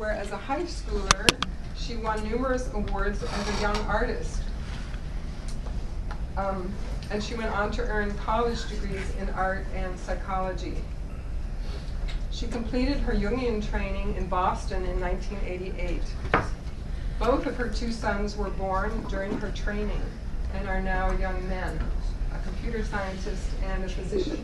where as a high schooler, she won numerous awards as a young artist. And she went on to earn college degrees in art and psychology. She completed her Jungian training in Boston in 1988. Both of her two sons were born during her training and are now young men, a computer scientist and a physician.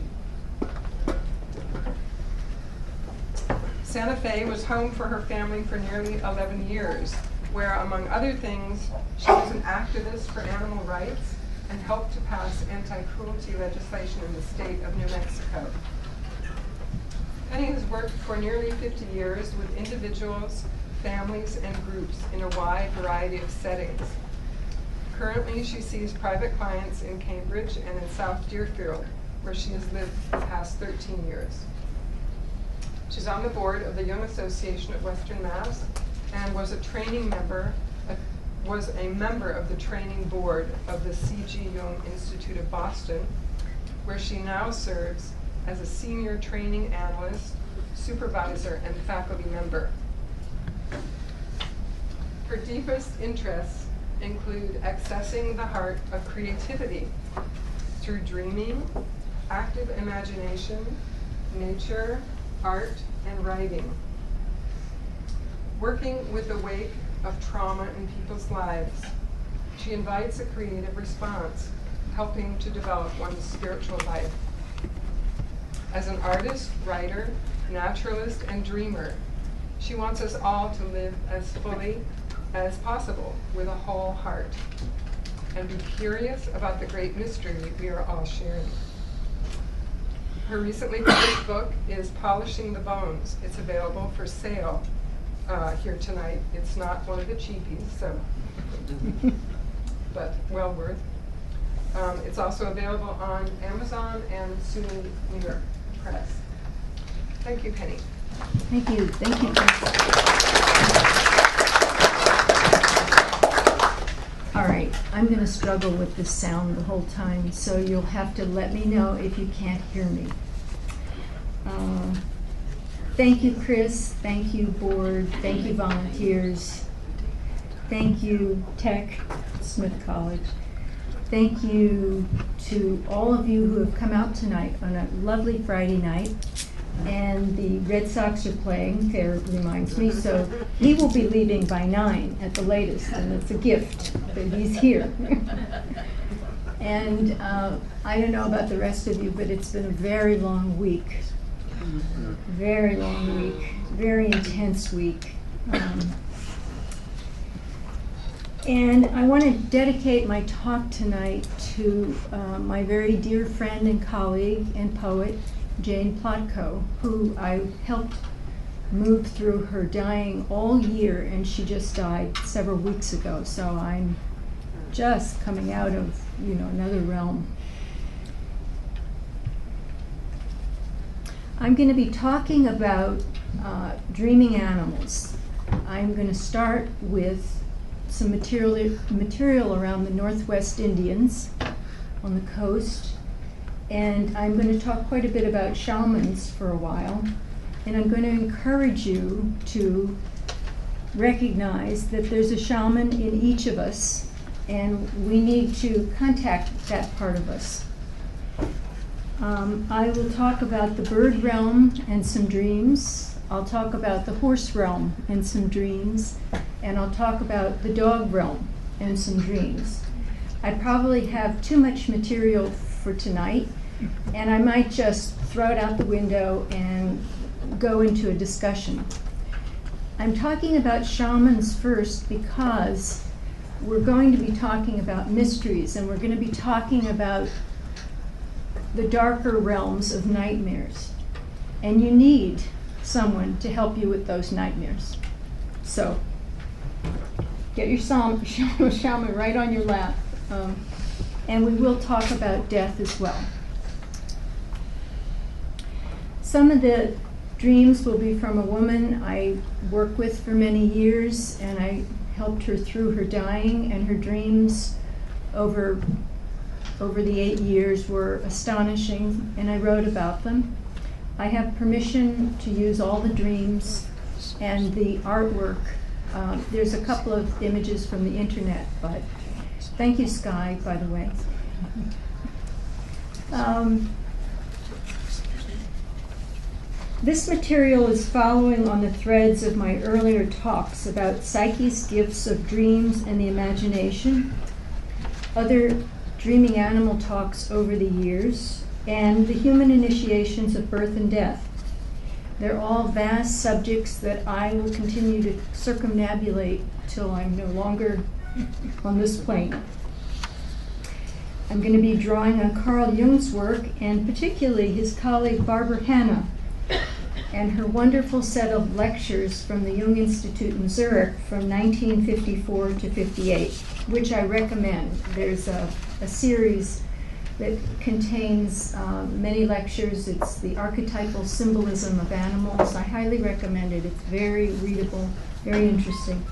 Santa Fe was home for her family for nearly 11 years, where, among other things, she was an activist for animal rights and helped to pass anti-cruelty legislation in the state of New Mexico. Penny has worked for nearly 50 years with individuals, families, and groups in a wide variety of settings. Currently, she sees private clients in Cambridge and in South Deerfield, where she has lived the past 13 years. She's on the board of the Jung Association of Western Mass and was a member of the training board of the C.G. Jung Institute of Boston, where she now serves as a senior training analyst, supervisor, and faculty member. Her deepest interests include accessing the heart of creativity through dreaming, active imagination, nature, art, and writing. Working with the wake of trauma in people's lives, she invites a creative response, helping to develop one's spiritual life. As an artist, writer, naturalist, and dreamer, she wants us all to live as fully as possible with a whole heart and be curious about the great mystery we are all sharing. Her recently published book is Polishing the Bones. It's available for sale here tonight. It's not one of the cheapies, so, but well worth. It's also available on Amazon and soon New York Press. Thank you, Penny. Thank you. Thank you. All right, I'm going to struggle with this sound the whole time, so you'll have to let me know if you can't hear me. Thank you, Chris. Thank you, board. Thank you, volunteers. Thank you, Tech, Smith College. Thank you to all of you who have come out tonight on a lovely Friday night. And the Red Sox are playing, Fair reminds me, so he will be leaving by 9 at the latest, and it's a gift that he's here. And I don't know about the rest of you, but it's been a very long week. Very long week, very intense week. And I want to dedicate my talk tonight to my very dear friend and colleague and poet, Jane Plotko, who I helped move through her dying all year, and she just died several weeks ago. So I'm just coming out of, another realm. I'm going to be talking about dreaming animals. I'm going to start with some material around the Northwest Indians on the coast. And I'm going to talk quite a bit about shamans for a while. And I'm going to encourage you to recognize that there's a shaman in each of us, and we need to contact that part of us. I will talk about the bird realm and some dreams. I'll talk about the horse realm and some dreams. And I'll talk about the dog realm and some dreams. I probably have too much material for tonight, and I might just throw it out the window and go into a discussion. I'm talking about shamans first because we're going to be talking about mysteries, and we're going to be talking about the darker realms of nightmares. And you need someone to help you with those nightmares. So get your shaman right on your lap. And we will talk about death as well. Some of the dreams will be from a woman I worked with for many years, and I helped her through her dying, and her dreams over the 8 years were astonishing, and I wrote about them. I have permission to use all the dreams and the artwork. There's a couple of images from the internet, but thank you, Sky, by the way. This material is following on the threads of my earlier talks about Psyche's gifts of dreams and the imagination, other dreaming animal talks over the years, and the human initiations of birth and death. They're all vast subjects that I will continue to circumnavigate till I'm no longer on this plane. I'm going to be drawing on Carl Jung's work, and particularly his colleague Barbara Hanna and her wonderful set of lectures from the Jung Institute in Zurich from 1954 to 58, which I recommend. There's a series that contains many lectures. It's the archetypal symbolism of animals. I highly recommend it. It's very readable, very interesting.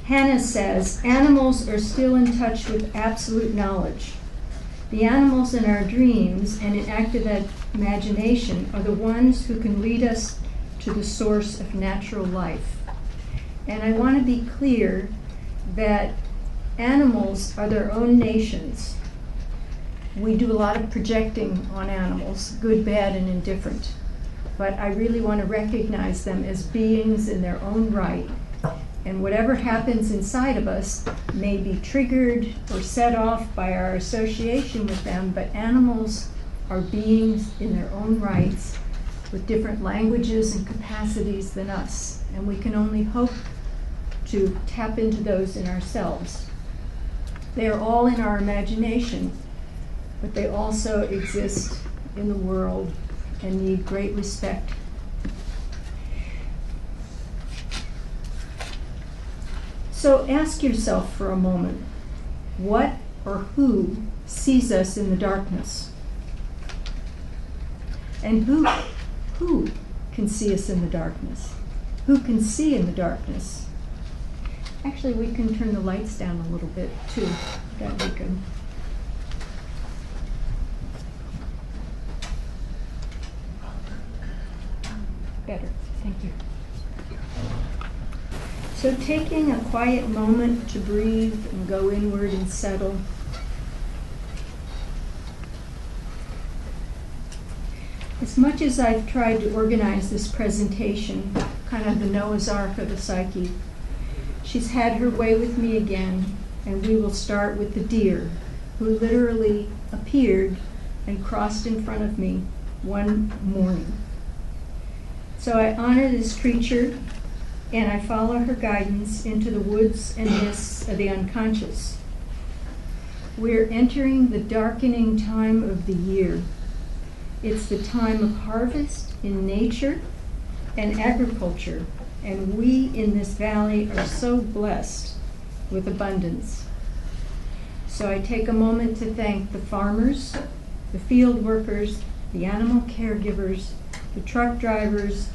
Hannah says, animals are still in touch with absolute knowledge. The animals in our dreams and in active imagination are the ones who can lead us to the source of natural life. And I want to be clear that animals are their own nations. We do a lot of projecting on animals, good, bad, and indifferent. But I really want to recognize them as beings in their own right. And whatever happens inside of us may be triggered or set off by our association with them, but animals are beings in their own rights with different languages and capacities than us. And we can only hope to tap into those in ourselves. They are all in our imagination, but they also exist in the world and need great respect. So ask yourself for a moment, what or who sees us in the darkness? And who can see us in the darkness? Who can see in the darkness? Actually, we can turn the lights down a little bit too. That'd be good. Better, thank you. So taking a quiet moment to breathe and go inward and settle. As much as I've tried to organize this presentation, kind of the Noah's Ark of the Psyche, she's had her way with me again, and we will start with the deer, who literally appeared and crossed in front of me one morning. So I honor this creature, and I follow her guidance into the woods and mists of the unconscious. We're entering the darkening time of the year. It's the time of harvest in nature and agriculture, and we in this valley are so blessed with abundance. So I take a moment to thank the farmers, the field workers, the animal caregivers, the truck drivers,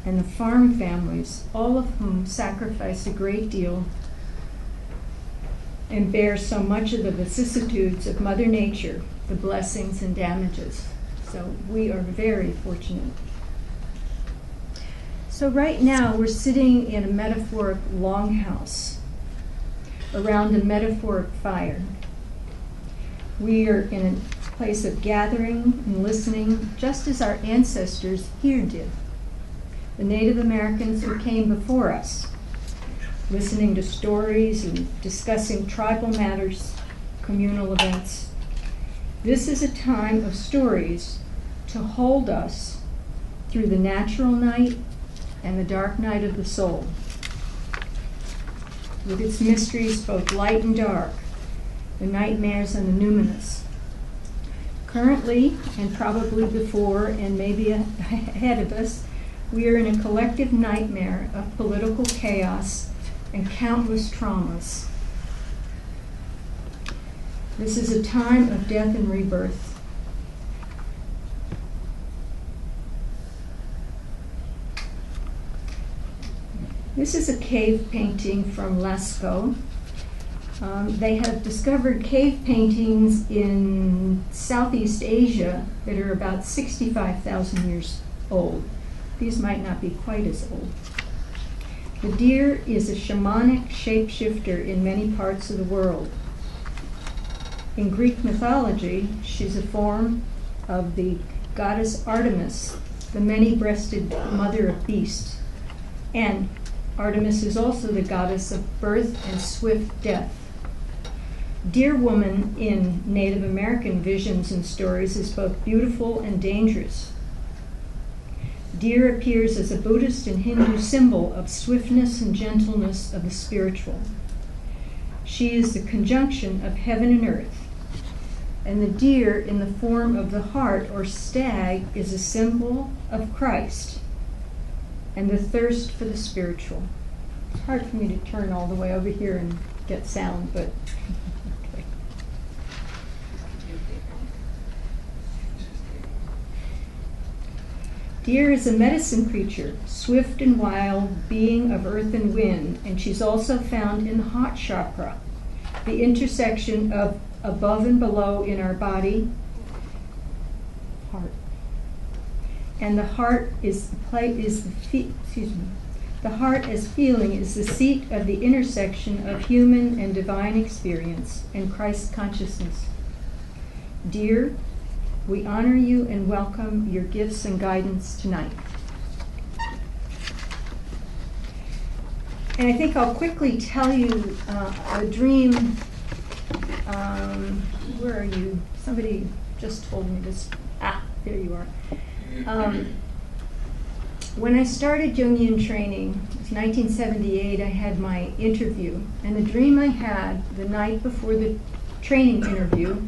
and the farm families, all of whom sacrifice a great deal and bear so much of the vicissitudes of Mother Nature, the blessings and damages. So we are very fortunate. So right now we're sitting in a metaphoric longhouse around a metaphoric fire. We are in a place of gathering and listening, just as our ancestors here did. The Native Americans who came before us, listening to stories and discussing tribal matters, communal events. This is a time of stories to hold us through the natural night and the dark night of the soul, with its mysteries both light and dark, the nightmares and the numinous. Currently, and probably before, and maybe ahead of us, we are in a collective nightmare of political chaos and countless traumas. This is a time of death and rebirth. This is a cave painting from Lascaux. They have discovered cave paintings in Southeast Asia that are about 65,000 years old. These might not be quite as old. The deer is a shamanic shapeshifter in many parts of the world. In Greek mythology, she's a form of the goddess Artemis, the many-breasted mother of beasts. And Artemis is also the goddess of birth and swift death. Deer woman in Native American visions and stories is both beautiful and dangerous. Deer appears as a Buddhist and Hindu symbol of swiftness and gentleness of the spiritual. She is the conjunction of heaven and earth. And the deer in the form of the hart or stag is a symbol of Christ and the thirst for the spiritual. It's hard for me to turn all the way over here and get sound, but okay. Deer is a medicine creature, swift and wild, being of earth and wind, and she's also found in the heart chakra, the intersection of above and below in our body, heart. And the heart the heart as feeling is the seat of the intersection of human and divine experience and Christ consciousness. Dear, we honor you and welcome your gifts and guidance tonight. And I think I'll quickly tell you a dream. Where are you? Somebody just told me this. There you are. When I started Jungian training, it was 1978, I had my interview. And the dream I had the night before the training interview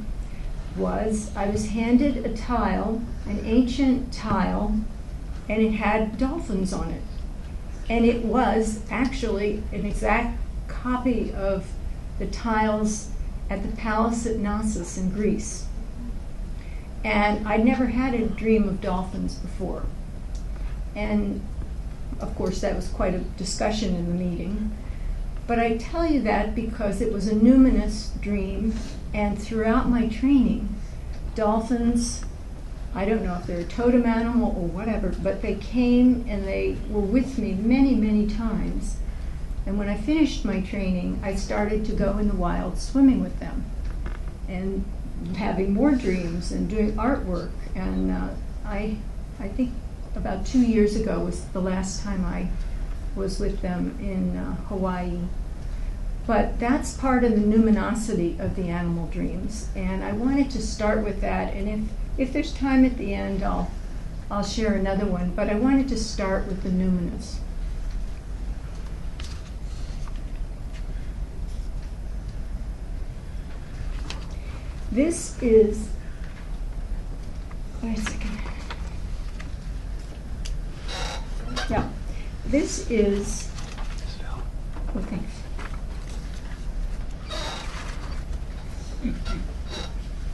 was I was handed a tile, an ancient tile, and it had dolphins on it. And it was actually an exact copy of the tiles at the palace at Knossos in Greece. And I'd never had a dream of dolphins before. And of course that was quite a discussion in the meeting. But I tell you that because it was a numinous dream, and throughout my training, dolphins, I don't know if they're a totem animal or whatever, but they came and they were with me many, many times. And when I finished my training, I started to go in the wild swimming with them and having more dreams and doing artwork. And I think about 2 years ago was the last time I was with them in Hawaii. But that's part of the numinosity of the animal dreams. And I wanted to start with that. And if there's time at the end, I'll share another one. But I wanted to start with the numinous. This is, wait a second. Yeah, this is, oh, thanks.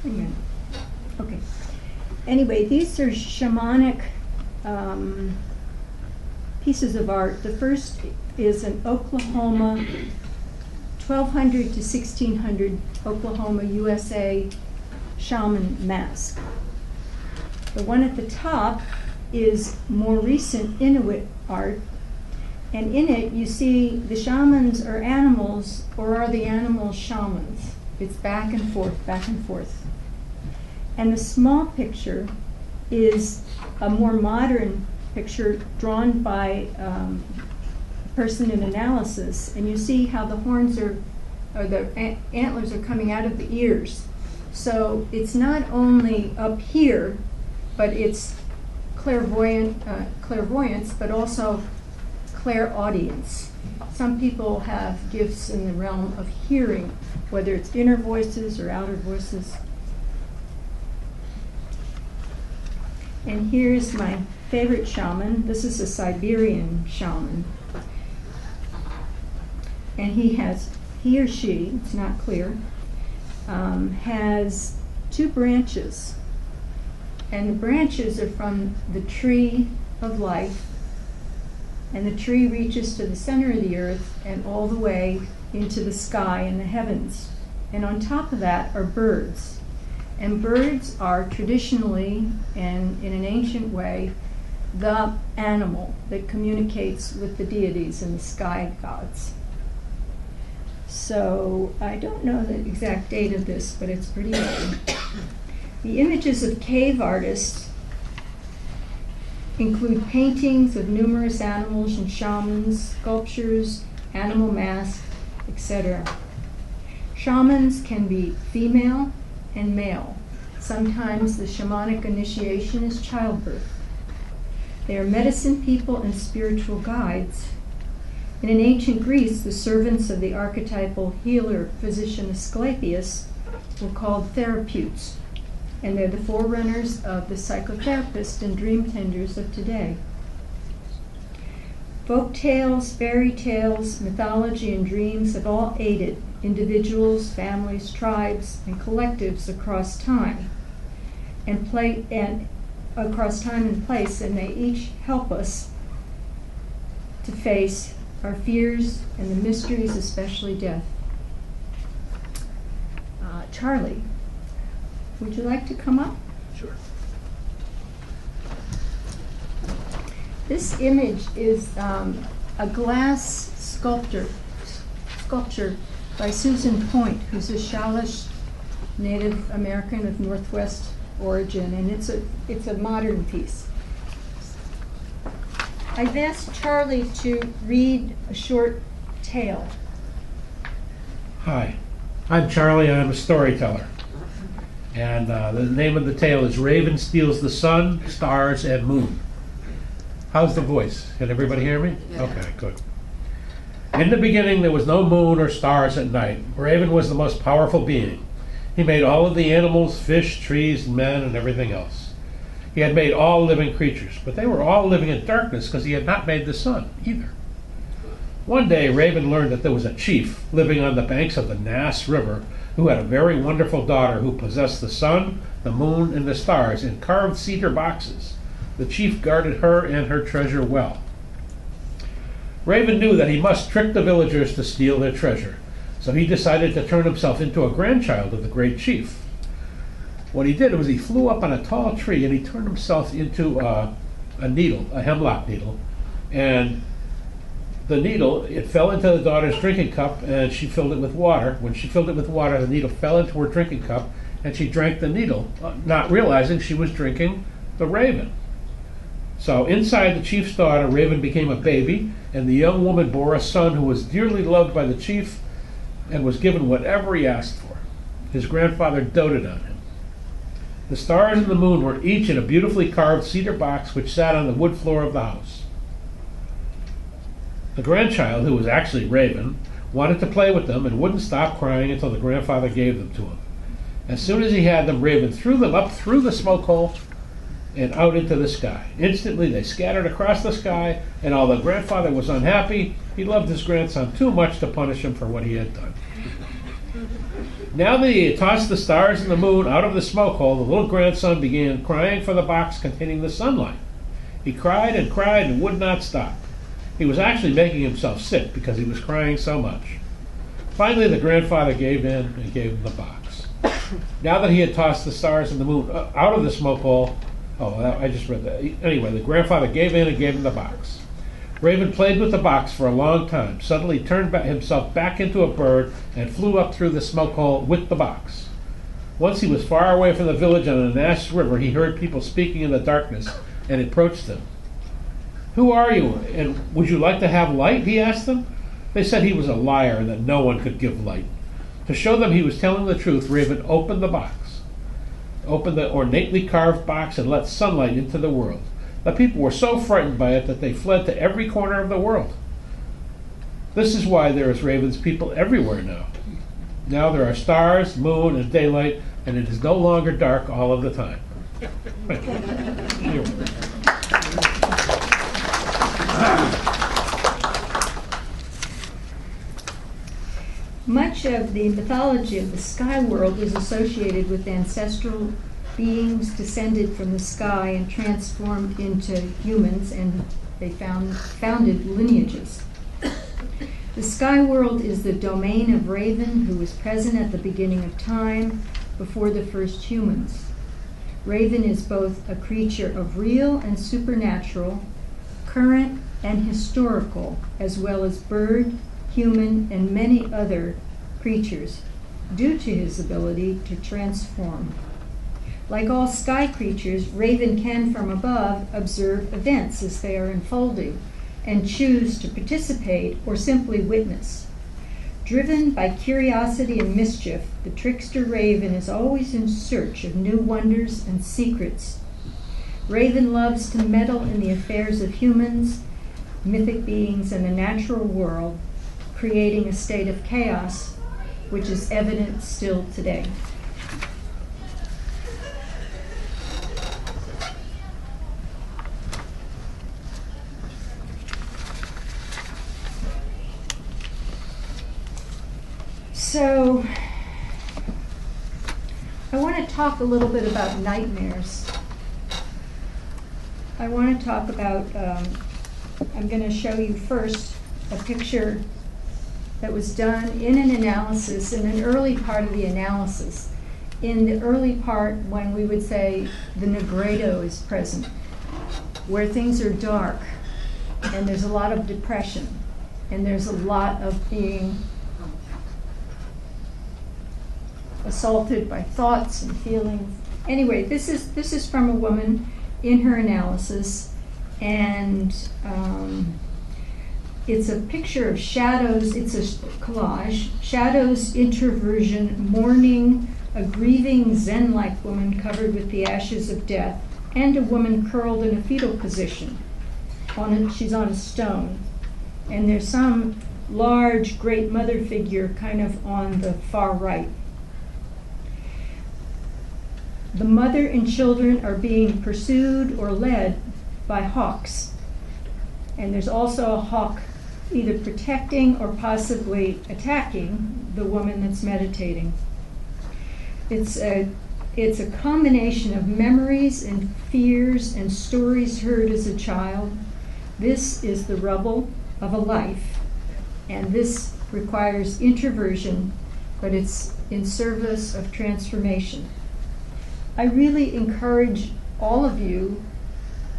Hang on. Okay. Anyway, these are shamanic pieces of art. The first is an Oklahoma, 1200 to 1600 Oklahoma, USA shaman mask. The one at the top is more recent Inuit art, and in it you see the shamans are animals, or are the animals shamans? It's back and forth, back and forth. And the small picture is a more modern picture drawn by a person in analysis, and you see how the horns are, or the antlers are coming out of the ears. So it's not only up here, but it's clairvoyance, but also clairaudience. Some people have gifts in the realm of hearing, whether it's inner voices or outer voices. And here's my favorite shaman. This is a Siberian shaman. And he or she, it's not clear, has two branches. And the branches are from the tree of life. And the tree reaches to the center of the earth and all the way into the sky and the heavens. And on top of that are birds. And birds are traditionally, and in an ancient way, the animal that communicates with the deities and the sky gods. So I don't know the exact date of this, but it's pretty old. The images of cave artists include paintings of numerous animals and shamans, sculptures, animal masks, etc. Shamans can be female and male. Sometimes the shamanic initiation is childbirth. They are medicine people and spiritual guides. And in ancient Greece, the servants of the archetypal healer physician Asclepius were called therapeutes, and they're the forerunners of the psychotherapists and dream tenders of today. Folk tales, fairy tales, mythology, and dreams have all aided individuals, families, tribes, and collectives across time and place, and they each help us to face our fears and the mysteries, especially death. Charlie, would you like to come up? Sure. This image is a glass sculpture by Susan Point, who's a Shalish Native American of Northwest origin, and it's a modern piece. I've asked Charlie to read a short tale. Hi, I'm Charlie. I'm a storyteller. And the name of the tale is Raven Steals the Sun, Stars, and Moon. How's the voice? Can everybody hear me? Yeah. Okay, good. In the beginning, there was no moon or stars at night. Raven was the most powerful being. He made all of the animals, fish, trees, men, and everything else. He had made all living creatures, but they were all living in darkness because he had not made the sun either. One day, Raven learned that there was a chief living on the banks of the Nass River who had a very wonderful daughter who possessed the sun, the moon, and the stars in carved cedar boxes. The chief guarded her and her treasure well. Raven knew that he must trick the villagers to steal their treasure, so he decided to turn himself into a grandchild of the great chief. What he did was he flew up on a tall tree and he turned himself into a needle, a hemlock needle, and the needle, it fell into the daughter's drinking cup and she filled it with water. When she filled it with water, the needle fell into her drinking cup and she drank the needle, not realizing she was drinking the raven. So inside the chief's daughter, Raven became a baby, and the young woman bore a son who was dearly loved by the chief and was given whatever he asked for. His grandfather doted on him. The stars and the moon were each in a beautifully carved cedar box which sat on the wood floor of the house. The grandchild, who was actually Raven, wanted to play with them and wouldn't stop crying until the grandfather gave them to him. As soon as he had them, Raven threw them up through the smoke hole and out into the sky. Instantly they scattered across the sky, and although grandfather was unhappy, he loved his grandson too much to punish him for what he had done. Now that he had tossed the stars and the moon out of the smoke hole, the little grandson began crying for the box containing the sunlight. He cried and would not stop. He was actually making himself sick because he was crying so much. Finally, the grandfather gave in and gave him the box. Now that he had tossed the stars and the moon out of the smoke hole, I just read that. Anyway, the grandfather gave in and gave him the box. Raven played with the box for a long time, suddenly turned himself back into a bird and flew up through the smoke hole with the box. Once he was far away from the village on the Nash River, he heard people speaking in the darkness and approached him. "Who are you, and would you like to have light?" he asked them. They said he was a liar and that no one could give light. To show them he was telling the truth, Raven opened the ornately carved box and let sunlight into the world. The people were so frightened by it that they fled to every corner of the world. This is why there is Raven's people everywhere now. Now there are stars, moon, and daylight, and it is no longer dark all of the time. Much of the mythology of the sky world is associated with ancestral beings descended from the sky and transformed into humans, and they founded lineages. The The sky world is the domain of Raven, who was present at the beginning of time, before the first humans. Raven is both a creature of real and supernatural, current and historical, as well as bird, human, and many other creatures, due to his ability to transform. Like all sky creatures, Raven can, from above, observe events as they are unfolding and choose to participate or simply witness. Driven by curiosity and mischief, the trickster Raven is always in search of new wonders and secrets. Raven loves to meddle in the affairs of humans, mythic beings, and the natural world, creating a state of chaos, which is evident still today. So, I want to talk a little bit about nightmares. I want to talk about, I'm going to show you first a picture that was done in an analysis, in an early part of the analysis. In the early part, when we would say the Negredo is present, where things are dark, and there's a lot of depression, and there's a lot of being assaulted by thoughts and feelings. Anyway, this is from a woman in her analysis, and it's a picture of shadows. It's a collage. Shadows, introversion, mourning, a grieving Zen-like woman covered with the ashes of death, and a woman curled in a fetal position. She's on a stone, and there's some large Great Mother figure kind of on the far right. The mother and children are being pursued or led by hawks. And there's also a hawk either protecting or possibly attacking the woman that's meditating. It's a combination of memories and fears and stories heard as a child. This is the rubble of a life, and this requires introversion, but it's in service of transformation. I really encourage all of you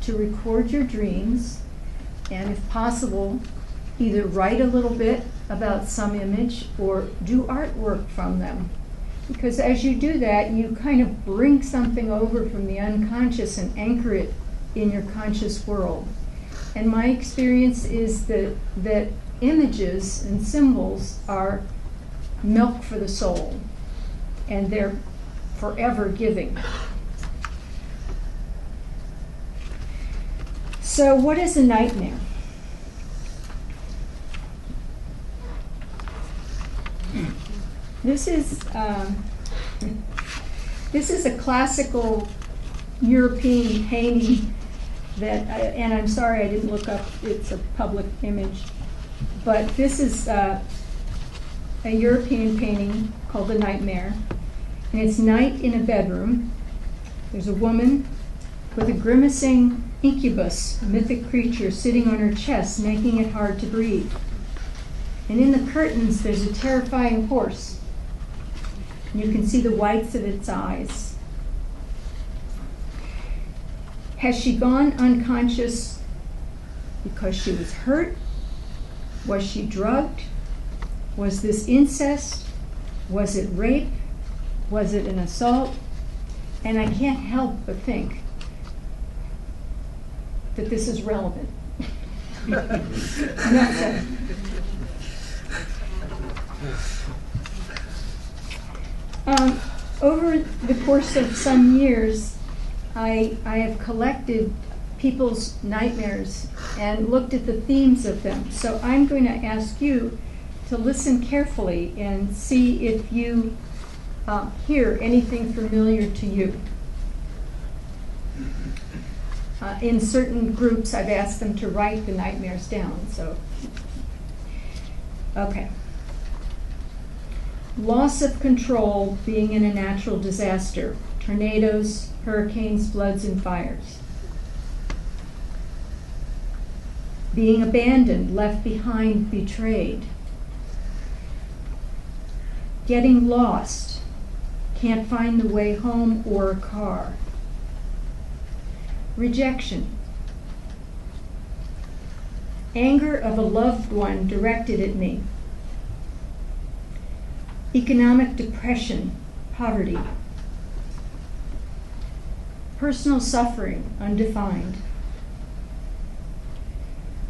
to record your dreams, and if possible, either write a little bit about some image or do artwork from them. Because as you do that, you kind of bring something over from the unconscious and anchor it in your conscious world. And my experience is that images and symbols are milk for the soul, and they're forever giving. So what is a nightmare? This is a classical European painting that, and I'm sorry I didn't look up, it's a public image, but this is a European painting called The Nightmare. And it's night in a bedroom. There's a woman with a grimacing incubus, mythic creature, sitting on her chest, making it hard to breathe. And in the curtains, there's a terrifying horse. And you can see the whites of its eyes. Has she gone unconscious because she was hurt? Was she drugged? Was this incest? Was it rape? Was it an assault? And I can't help but think that this is relevant. Over the course of some years, I have collected people's nightmares and looked at the themes of them. So I'm going to ask you to listen carefully and see if you hear anything familiar to you. In certain groups, I've asked them to write the nightmares down. So, okay. Loss of control being in a natural disaster. Tornadoes, hurricanes, floods, and fires. Being abandoned, left behind, betrayed. getting lost, can't find the way home or a car. Rejection, anger of a loved one directed at me. Economic depression, poverty. Personal suffering, undefined.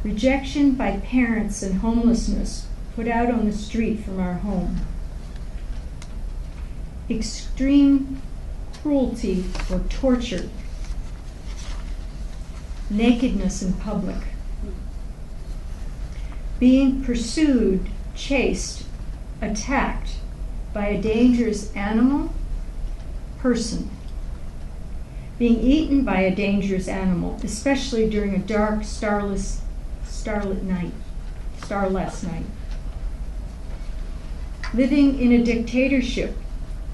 Rejection by parents and homelessness, put out on the street from our home. Extreme cruelty or torture. Nakedness in public. Being pursued, chased, attacked by a dangerous animal, person. Being eaten by a dangerous animal, especially during a dark, starless night. Living in a dictatorship,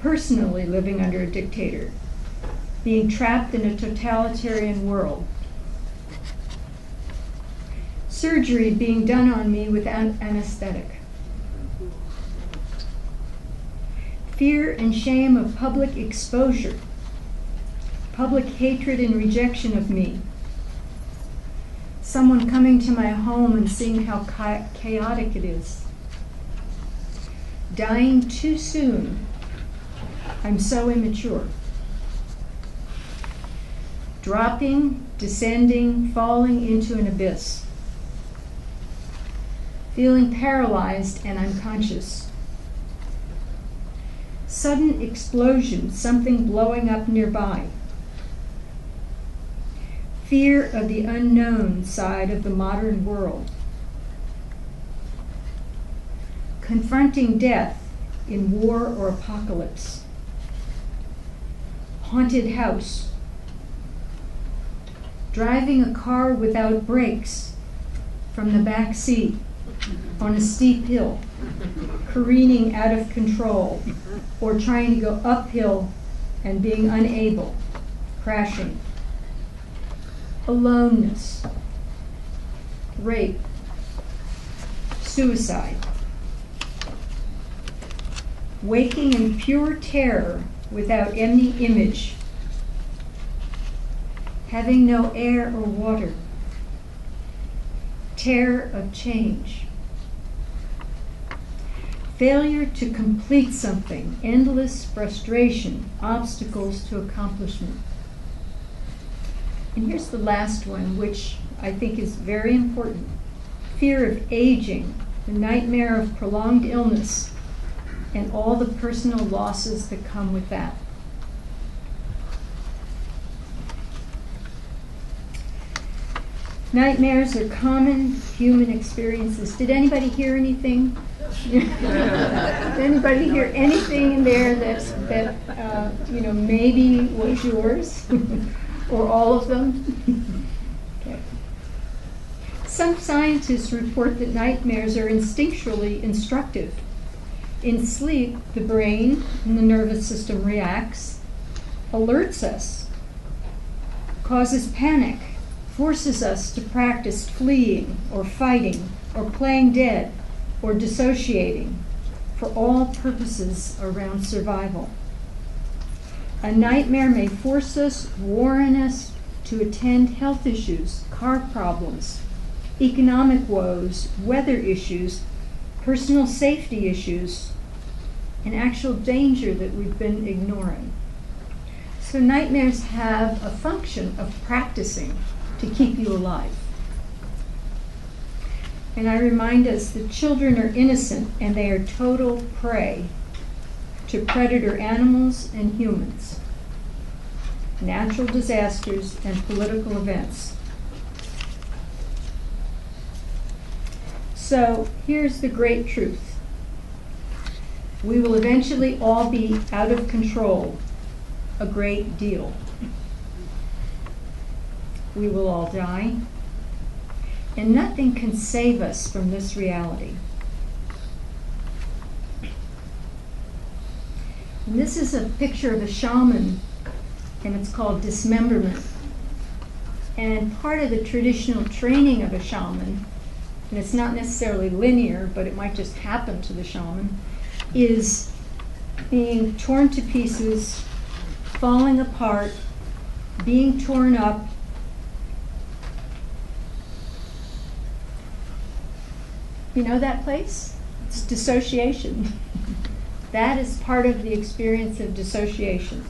personally living under a dictator. Being trapped in a totalitarian world. Surgery being done on me with anesthetic. Fear and shame of public exposure. Public hatred and rejection of me. Someone coming to my home and seeing how chaotic it is. Dying too soon. I'm so immature. Dropping, descending, falling into an abyss. Feeling paralyzed and unconscious. Sudden explosion, something blowing up nearby. Fear of the unknown side of the modern world. Confronting death in war or apocalypse. Haunted house. Driving a car without brakes from the back seat on a steep hill, careening out of control, or trying to go uphill and being unable, crashing. Aloneness, rape, suicide. Waking in pure terror without any image. Having no air or water. Terror of change. Failure to complete something, endless frustration, obstacles to accomplishment. And here's the last one, which I think is very important. Fear of aging, the nightmare of prolonged illness, and all the personal losses that come with that. Nightmares are common human experiences. Did anybody hear anything? Did anybody hear anything in there that maybe was yours? Or all of them? Okay. Some scientists report that nightmares are instinctually instructive. In sleep, the brain and the nervous system reacts, alerts us, causes panic, forces us to practice fleeing or fighting or playing dead or dissociating for all purposes around survival. A nightmare may force us, warn us to attend health issues, car problems, economic woes, weather issues, personal safety issues, and actual danger that we've been ignoring. So nightmares have a function of practicing to keep you alive. And I remind us that children are innocent and they are total prey to predator animals and humans, natural disasters and political events. So here's the great truth. We will eventually all be out of control a great deal. We will all die, and nothing can save us from this reality. And this is a picture of a shaman, and it's called dismemberment. And part of the traditional training of a shaman, and it's not necessarily linear, but it might just happen to the shaman, is being torn to pieces, falling apart, being torn up. You know that place? It's dissociation. That is part of the experience of dissociation.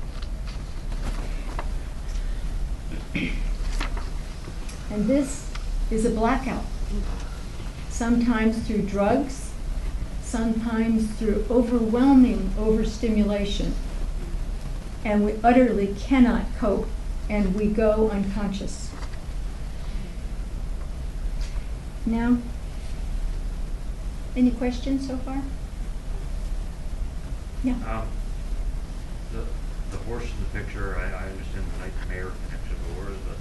And this is a blackout, sometimes through drugs, sometimes through overwhelming overstimulation. And we utterly cannot cope, and we go unconscious. Now, any questions so far? Yeah. The horse in the picture, I understand the nightmare connection, but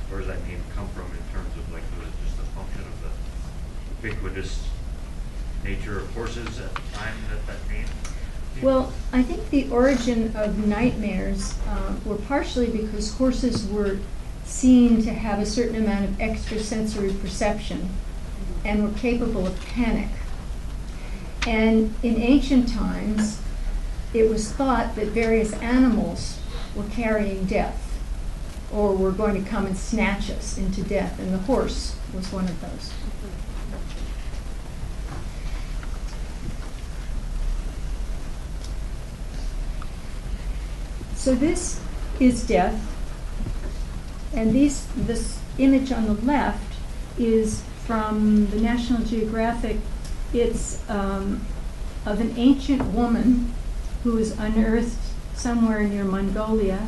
where does that name come from in terms of like just a function of the ubiquitous nature of horses at the time that name? Well, I think the origin of nightmares were partially because horses were seen to have a certain amount of extrasensory perception and were capable of panic. And in ancient times, it was thought that various animals were carrying death or were going to come and snatch us into death, and the horse was one of those. So this is death, and this image on the left is from the National Geographic. It's of an ancient woman who was unearthed somewhere near Mongolia,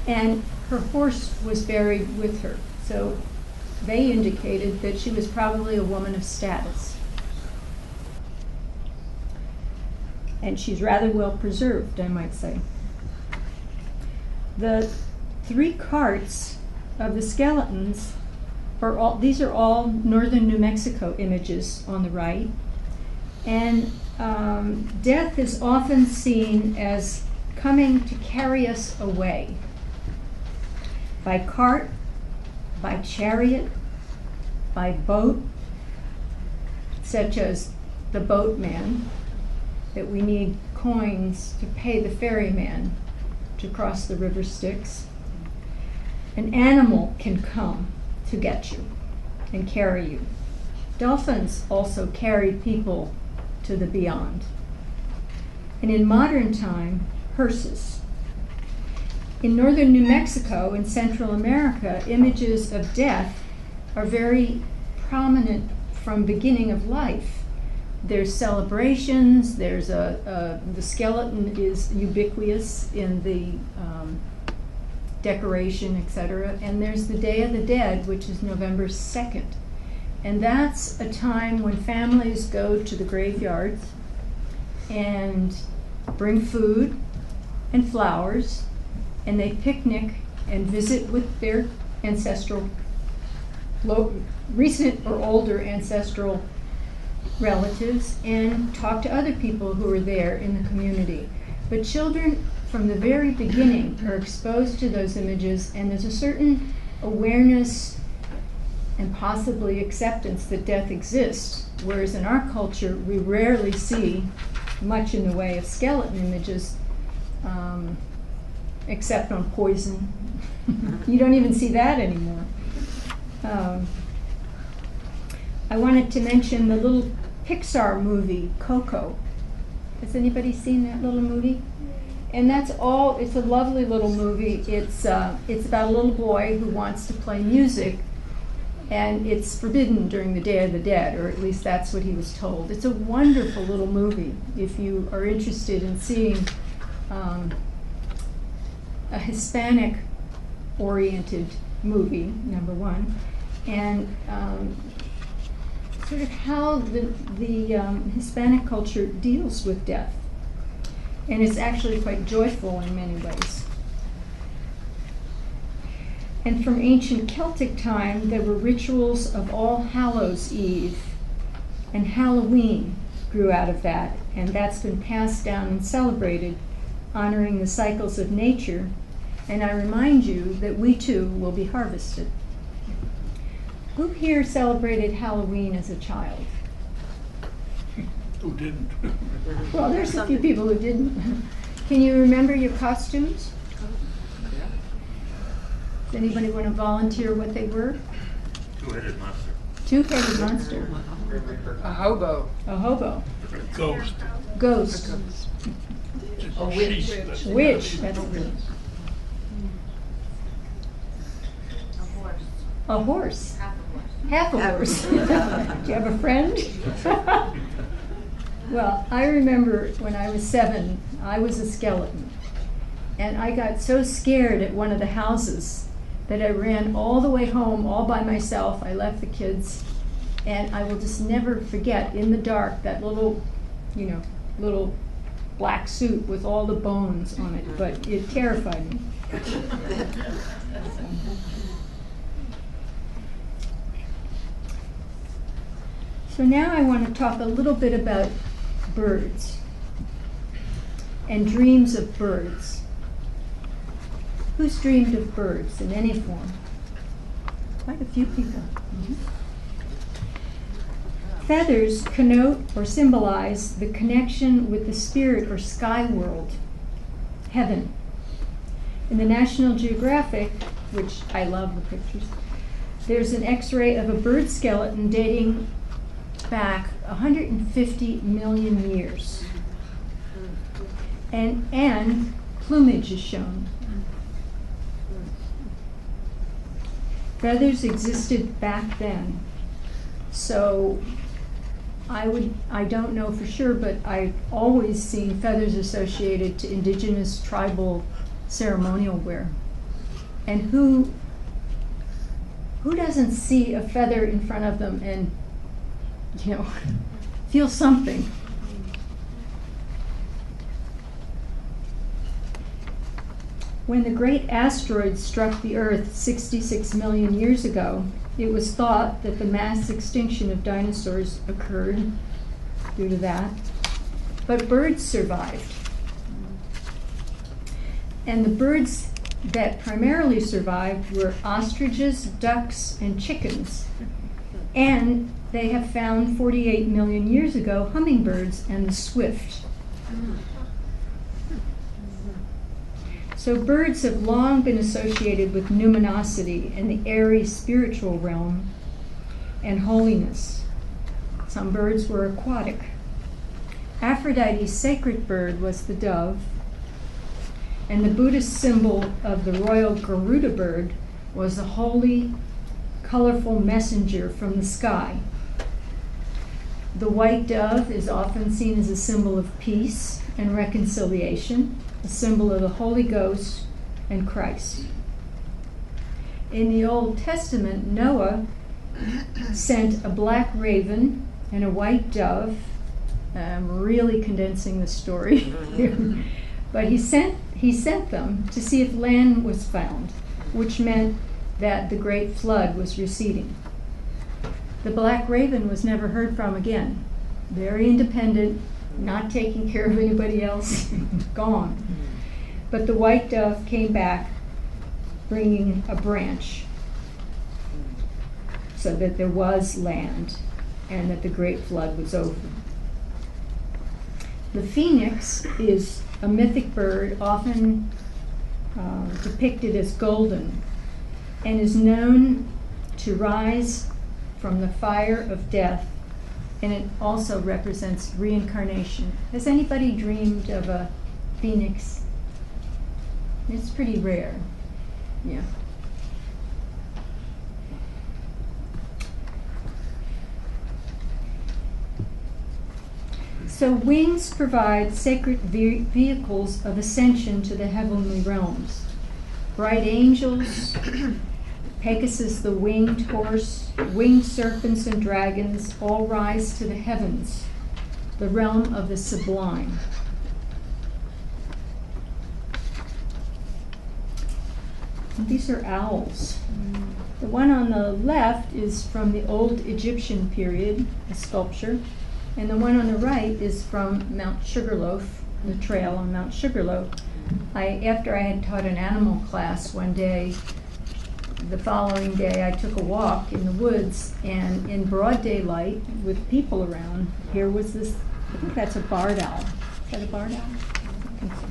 and her horse was buried with her. So they indicated that she was probably a woman of status. And she's rather well preserved, I might say. The three carts of the skeletons these are all northern New Mexico images on the right. And death is often seen as coming to carry us away by cart, by chariot, by boat, such as the boatman, that we need coins to pay the ferryman to cross the river Styx. An animal can come to get you and carry you. Dolphins also carried people to the beyond. And in modern time, hearses. In northern New Mexico and Central America, images of death are very prominent from beginning of life. There's celebrations, there's the skeleton is ubiquitous in the decoration, etc. And there's the Day of the Dead, which is November 2nd. And that's a time when families go to the graveyards and bring food and flowers, and they picnic and visit with their ancestral, recent or older ancestral relatives, and talk to other people who are there in the community. But children from the very beginning are exposed to those images, and there's a certain awareness and possibly acceptance that death exists, whereas in our culture we rarely see much in the way of skeleton images, except on poison. You don't even see that anymore. I wanted to mention the little Pixar movie, Coco. Has anybody seen that little movie? And that's all, it's a lovely little movie. It's about a little boy who wants to play music, and it's forbidden during the Day of the Dead, or at least that's what he was told. It's a wonderful little movie if you are interested in seeing a Hispanic-oriented movie, number one, and sort of how the Hispanic culture deals with death. And it's actually quite joyful in many ways. And from ancient Celtic time, there were rituals of All Hallows Eve, and Halloween grew out of that, and that's been passed down and celebrated, honoring the cycles of nature. And I remind you that we too will be harvested. Who here celebrated Halloween as a child? who didn't. Well, there's a few people who didn't. Can you remember your costumes? Does anybody want to volunteer what they were? Two-headed monster. Two-headed monster. A hobo. A hobo. Ghost. Ghost. A witch. Witch. That's good. A horse. Half a horse. Do you have a friend? Well, I remember when I was 7, I was a skeleton. And I got so scared at one of the houses that I ran all the way home all by myself. I left the kids. And I will just never forget, in the dark, that little, little black suit with all the bones on it. But it terrified me. So now I want to talk a little bit about birds and dreams of birds. Who's dreamed of birds in any form? Quite a few people. Feathers connote or symbolize the connection with the spirit or sky world, heaven. In the National Geographic, which I love the pictures, there's an X-ray of a bird skeleton dating back 150 million years. And plumage is shown. Feathers existed back then. So I don't know for sure, but I've always seen feathers associated to indigenous tribal ceremonial wear. And who doesn't see a feather in front of them and feel something? When the great asteroid struck the Earth 66 million years ago, it was thought that the mass extinction of dinosaurs occurred due to that. But birds survived. And the birds that primarily survived were ostriches, ducks, and chickens. And they have found 48 million years ago hummingbirds and the swift. So birds have long been associated with numinosity and the airy spiritual realm and holiness. Some birds were aquatic. Aphrodite's sacred bird was the dove, and the Buddhist symbol of the royal Garuda bird was a holy, colorful messenger from the sky. The white dove is often seen as a symbol of peace and reconciliation, a symbol of the Holy Ghost and Christ. In the Old Testament, Noah sent a black raven and a white dove. I'm really condensing the story. But he sent them to see if land was found, which meant that the great flood was receding. The black raven was never heard from again. Very independent, not taking care of anybody else, gone. But the white dove came back bringing a branch so that there was land and that the great flood was over. The phoenix is a mythic bird often depicted as golden and is known to rise from the fire of death, and it also represents reincarnation. Has anybody dreamed of a phoenix? It's pretty rare. Yeah. So wings provide sacred vehicles of ascension to the heavenly realms. Bright angels, Pegasus the winged horse, winged serpents and dragons all rise to the heavens, the realm of the sublime. These are owls. The one on the left is from the old Egyptian period, a sculpture, and the one on the right is from Mount Sugarloaf, the trail on Mount Sugarloaf. After I had taught an animal class one day, the following day I took a walk in the woods, and in broad daylight with people around, here was this I think that's a barred owl. Is that a barred owl? I think so.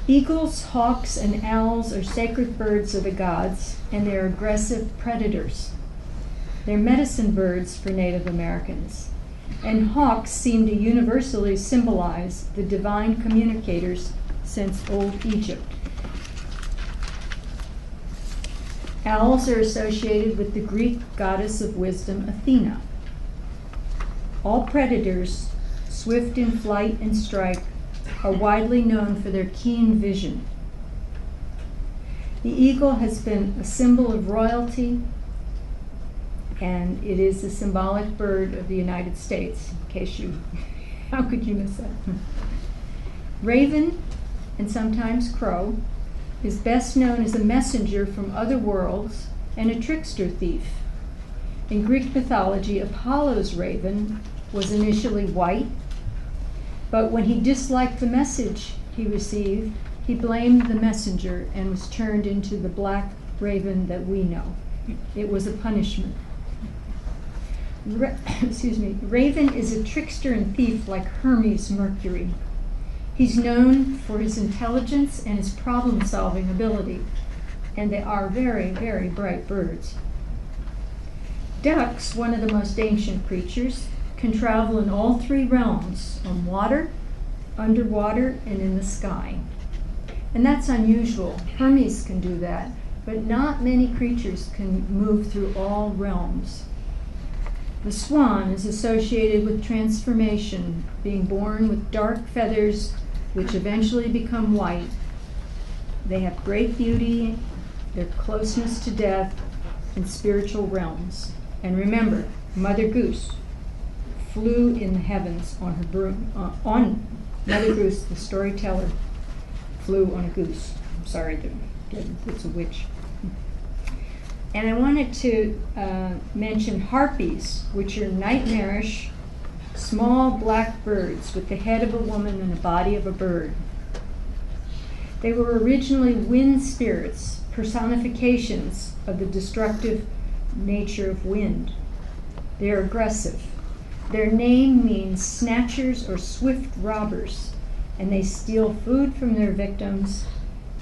Eagles, hawks, and owls are sacred birds of the gods, and they're aggressive predators. They're medicine birds for Native Americans. And hawks seem to universally symbolize the divine communicators since Old Egypt. Owls are associated with the Greek goddess of wisdom, Athena. All predators, swift in flight and strike, are widely known for their keen vision. The eagle has been a symbol of royalty, and it is the symbolic bird of the United States, in case you, how could you miss that? Raven, and sometimes crow, is best known as a messenger from other worlds and a trickster thief. In Greek mythology, Apollo's raven was initially white, but when he disliked the message he received, he blamed the messenger and was turned into the black raven that we know. It was a punishment. Raven is a trickster and thief like Hermes Mercury. He's known for his intelligence and his problem-solving ability, and they are very, very bright birds. Ducks, one of the most ancient creatures, can travel in all three realms, on water, underwater, and in the sky. And that's unusual. Hermes can do that, but not many creatures can move through all realms. The swan is associated with transformation, being born with dark feathers which eventually become white. They have great beauty, their closeness to death, and spiritual realms. And remember, Mother Goose flew in the heavens on her broom. Mother Goose, the storyteller, flew on a goose. I'm sorry, it's a witch. And I wanted to mention harpies, which are nightmarish, small black birds with the head of a woman and the body of a bird. They were originally wind spirits, personifications of the destructive nature of wind. They are aggressive. Their name means snatchers or swift robbers, and they steal food from their victims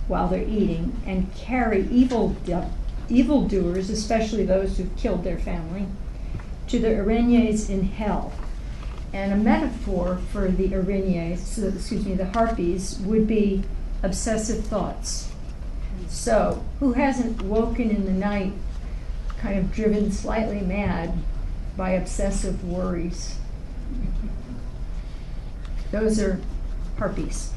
while they're eating and carry evildoers, especially those who've killed their family, to the araignées in hell. And a metaphor for the araignées, the harpies, would be obsessive thoughts. So, who hasn't woken in the night kind of driven slightly mad by obsessive worries? Those are harpies.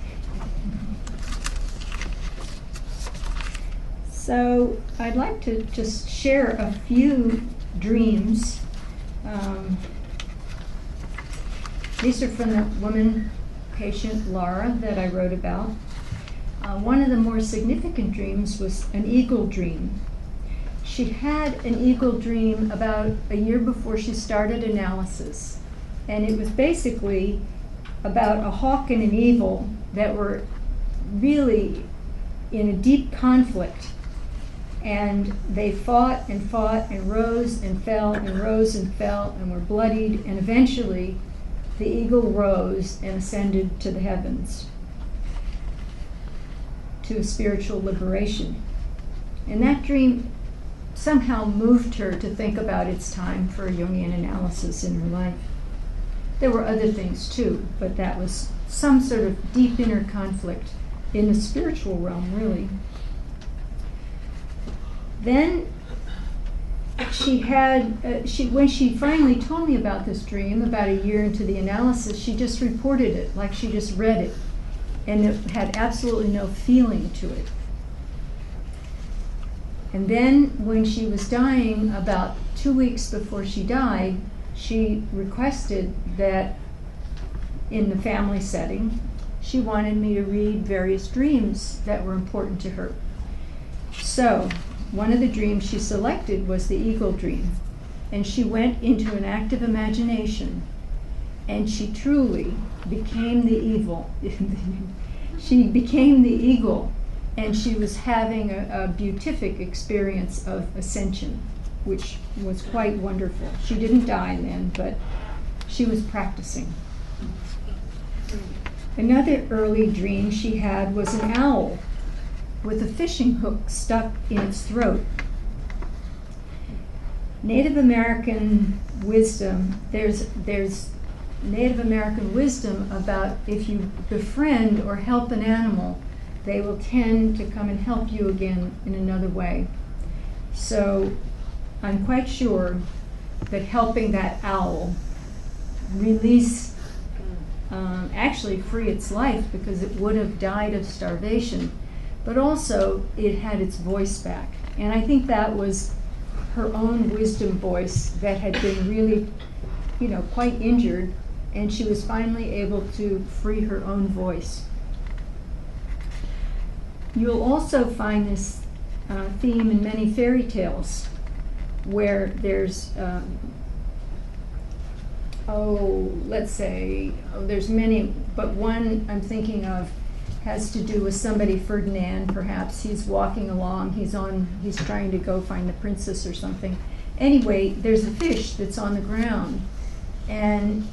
So I'd like to just share a few dreams. These are from the woman patient, Laura, that I wrote about. One of the more significant dreams was an eagle dream. She had an eagle dream about a year before she started analysis. And it was basically about a hawk and an eagle that were really in a deep conflict. And they fought and rose and fell and rose and fell and were bloodied, and eventually the eagle rose and ascended to the heavens, to a spiritual liberation. And that dream somehow moved her to think about it's time for a Jungian analysis in her life. There were other things too, but that was some sort of deep inner conflict in the spiritual realm, really. Then she had, when she finally told me about this dream, about a year into the analysis, she just reported it, like she just read it, and it had absolutely no feeling to it. And then when she was dying, about 2 weeks before she died, she requested that in the family setting, she wanted me to read various dreams that were important to her. So, one of the dreams she selected was the eagle dream, and she went into an active imagination, and she truly became the evil. She became the eagle, and she was having a beatific experience of ascension, which was quite wonderful. She didn't die then, but she was practicing. Another early dream she had was an owl with a fishing hook stuck in its throat. Native American wisdom, there's Native American wisdom about if you befriend or help an animal, they will tend to come and help you again in another way. So I'm quite sure that helping that owl release, actually free its life, because it would have died of starvation, but also it had its voice back. And I think that was her own wisdom voice that had been really, quite injured, and she was finally able to free her own voice. You'll also find this theme in many fairy tales, where there's, there's many, but one I'm thinking of has to do with somebody, Ferdinand perhaps. He's walking along, he's trying to go find the princess or something. Anyway, there's a fish that's on the ground, and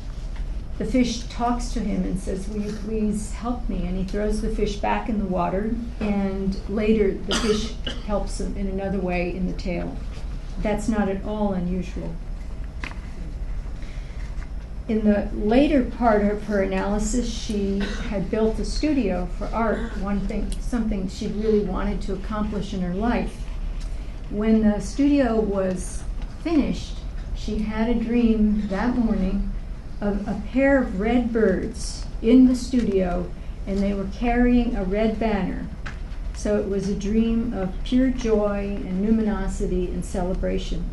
the fish talks to him and says, "Will you please help me?" And he throws the fish back in the water, and later the fish helps him in another way in the tale. That's not at all unusual. In the later part of her analysis, she had built a studio for art, something she really wanted to accomplish in her life. When the studio was finished, she had a dream that morning of a pair of red birds in the studio, and they were carrying a red banner. So it was a dream of pure joy and luminosity and celebration.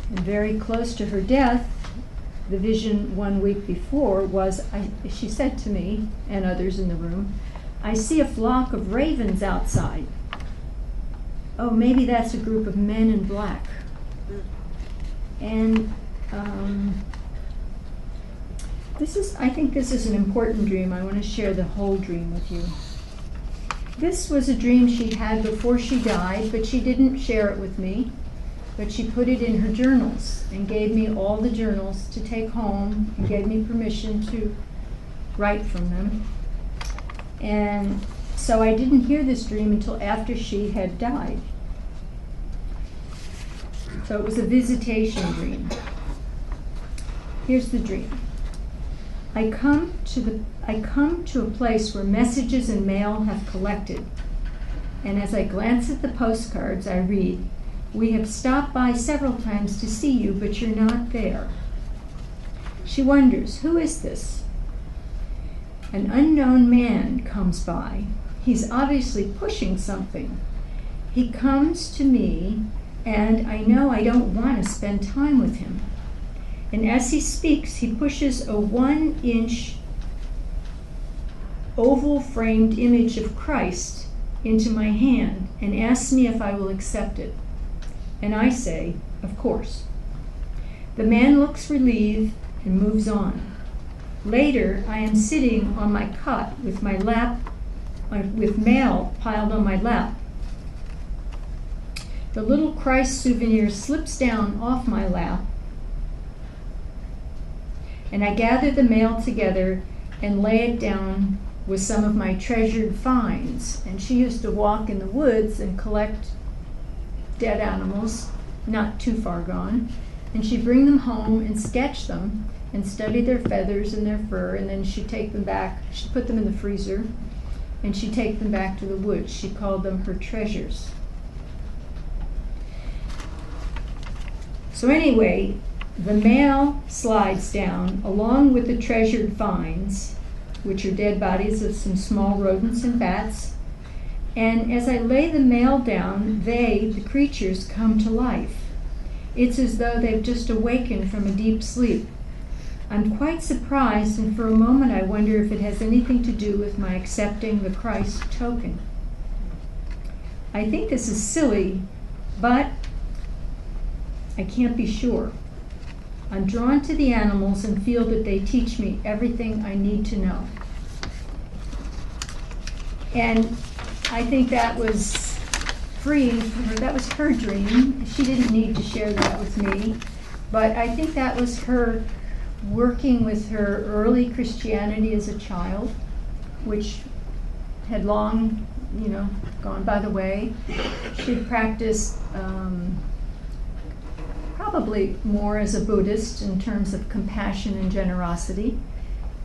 And very close to her death, the vision 1 week before was, she said to me and others in the room, "I see a flock of ravens outside." Oh, maybe that's a group of men in black. And I think this is an important dream. I want to share the whole dream with you. This was a dream she had before she died, but she didn't share it with me. But she put it in her journals and gave me all the journals to take home and gave me permission to write from them. And so I didn't hear this dream until after she had died. So it was a visitation dream. Here's the dream. I come to a place where messages and mail have collected. And as I glance at the postcards, I read, "We have stopped by several times to see you, but you're not there." She wonders, who is this? An unknown man comes by. He's obviously pushing something. He comes to me, and I know I don't want to spend time with him. And as he speaks, he pushes a 1-inch oval-framed image of Christ into my hand and asks me if I will accept it. And I say, of course. The man looks relieved and moves on. Later, I am sitting on my cot with mail piled on my lap. The little Christ souvenir slips down off my lap, and I gather the mail together and lay it down with some of my treasured finds. And she used to walk in the woods and collect dead animals, not too far gone, and she'd bring them home and sketch them and study their feathers and their fur, and then she'd take them back, she'd put them in the freezer, and she'd take them back to the woods. She called them her treasures. So anyway, the mail slides down along with the treasured finds, which are dead bodies of some small rodents and bats. And as I lay the mail down, the creatures, come to life. It's as though they've just awakened from a deep sleep. I'm quite surprised, and for a moment I wonder if it has anything to do with my accepting the Christ token. I think this is silly, but I can't be sure. I'm drawn to the animals and feel that they teach me everything I need to know. And I think that was freeing for her. That was her dream. She didn't need to share that with me. But I think that was her working with her early Christianity as a child, which had long, gone by the way. She'd practiced probably more as a Buddhist in terms of compassion and generosity.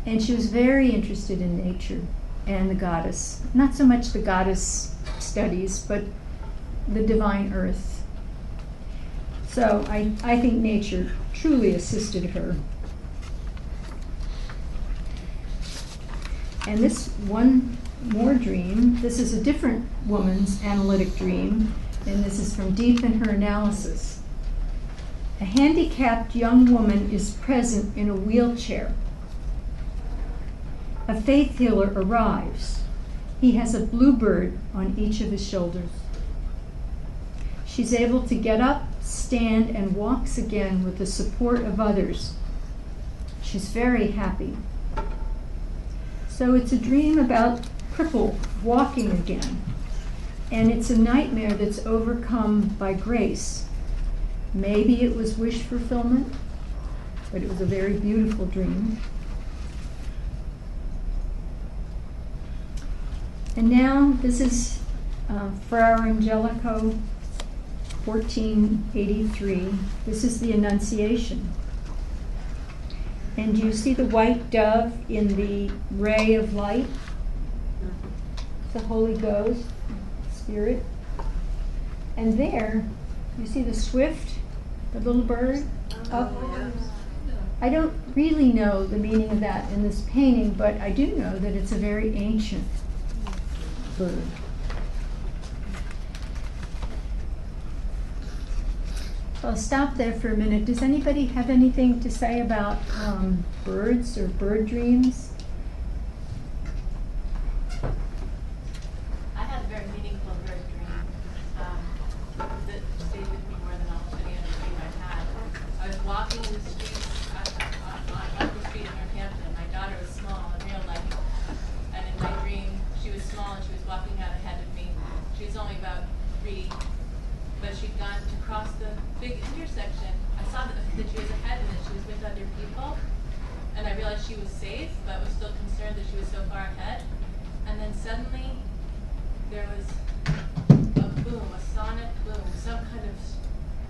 And she was very interested in nature and the goddess. Not so much the goddess studies, but the divine earth. So I think nature truly assisted her. And this one more dream, this is a different woman's analytic dream, and this is from deep in her analysis. A handicapped young woman is present in a wheelchair. A faith healer arrives. He has a bluebird on each of his shoulders. She's able to get up, stand, and walks again with the support of others. She's very happy. So it's a dream about cripple walking again. And it's a nightmare that's overcome by grace. Maybe it was wish fulfillment, but it was a very beautiful dream. And now this is Fra Angelico, 1483. This is the Annunciation. And do you see the white dove in the ray of light? The Holy Ghost, Spirit. And there, you see the swift, the little bird up? I don't really know the meaning of that in this painting, but I do know that it's a very ancient bird. I'll stop there for a minute. Does anybody have anything to say about birds or bird dreams? I had a very meaningful bird dream that stayed with me more than almost any other dream I've had. I was walking in the streets up the street in Northampton. My daughter was small in real life, and in my dream she was small and she was walking out ahead of me. She was only about 3, but she'd gone to cross the big intersection. I saw that she was ahead and that she was with other people, and I realized she was safe, but was still concerned that she was so far ahead. And then suddenly, there was a boom, a sonic boom, some kind of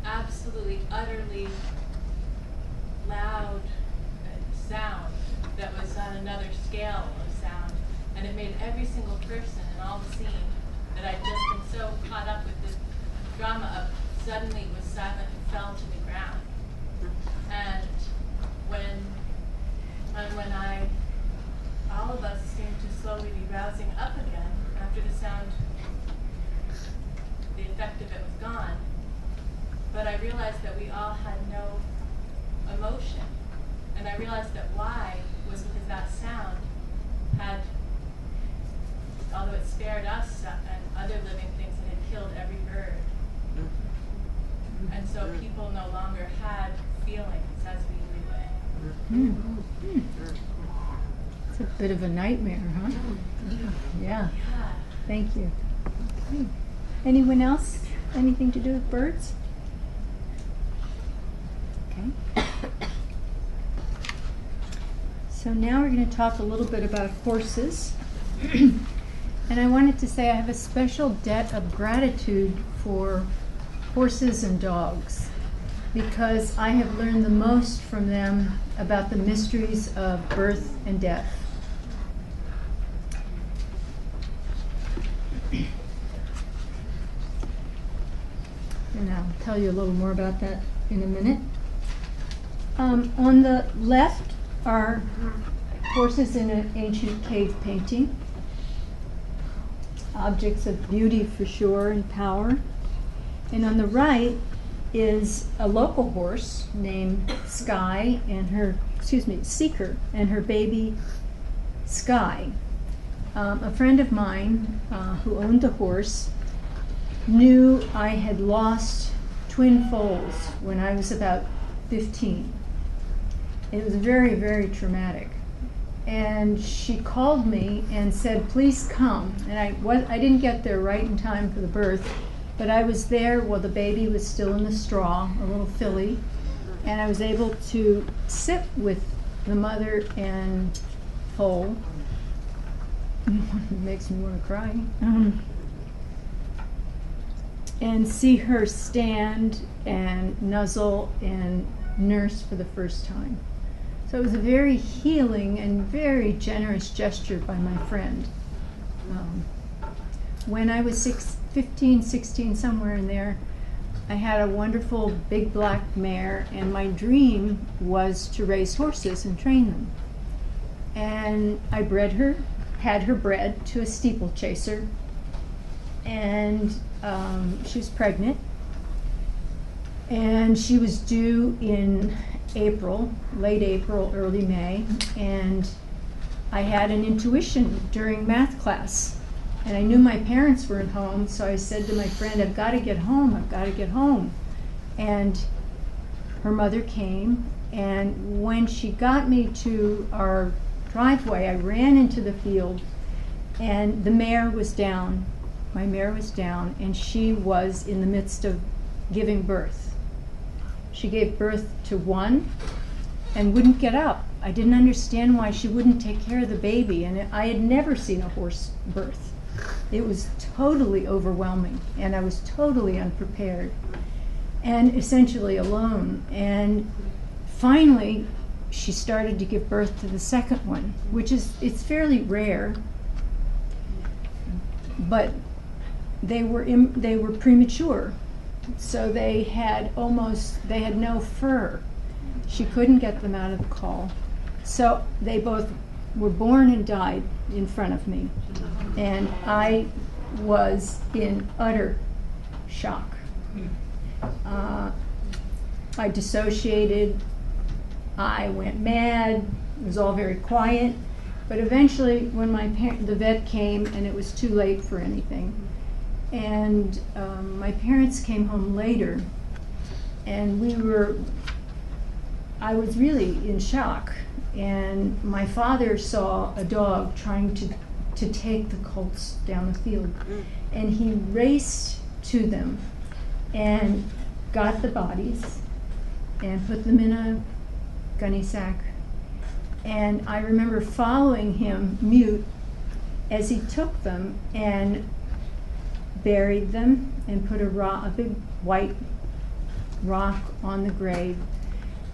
absolutely, utterly loud sound that was on another scale of sound, and it made every single person in all the scene that I'd just been so caught up with this drama of suddenly was silent and fell to the ground. And when all of us seemed to slowly be rousing up again after the sound, the effect of it was gone. But I realized that we all had no emotion. And I realized that why was because that sound had, although it spared us and other living things, it had killed every bird. And so people no longer had feelings as we knew it. It's a bit of a nightmare, huh? Yeah. Yeah. Thank you. Anyone else? Anything to do with birds? Okay. So now we're going to talk a little bit about horses. And I wanted to say I have a special debt of gratitude for horses and dogs, because I have learned the most from them about the mysteries of birth and death. And I'll tell you a little more about that in a minute. On the left are horses in an ancient cave painting, objects of beauty for sure and power. And on the right is a local horse named Sky and her, Seeker, and her baby Sky. A friend of mine who owned the horse knew I had lost twin foals when I was about 15. It was very, very traumatic. and she called me and said, please come. And I didn't get there right in time for the birth, but I was there while the baby was still in the straw, a little filly, and I was able to sit with the mother and foal. It makes me want to cry. And see her stand and nuzzle and nurse for the first time. So it was a very healing and very generous gesture by my friend. When I was 15, 16, somewhere in there, I had a wonderful big black mare, and my dream was to raise horses and train them. And I bred her, had her bred to a steeplechaser, and she was pregnant, and she was due in April, late April, early May, and I had an intuition during math class, and I knew my parents weren't home, so I said to my friend, I've got to get home, I've got to get home. And her mother came, and when she got me to our driveway, I ran into the field, and the mare was down. My mare was down, and she was in the midst of giving birth. She gave birth to one and wouldn't get up. I didn't understand why she wouldn't take care of the baby, and I had never seen a horse birth. It was totally overwhelming, and I was totally unprepared and essentially alone. And finally, she started to give birth to the second one, which it's fairly rare, but they were premature. So they had no fur. She couldn't get them out of the call. So they both were born and died in front of me. And I was in utter shock. I dissociated. I went mad. It was all very quiet. But eventually, when the vet came, and it was too late for anything, and my parents came home later, and I was really in shock, and my father saw a dog trying to take the colts down the field, and he raced to them and got the bodies and put them in a gunny sack. And I remember following him mute as he took them and buried them and put a big white rock on the grave.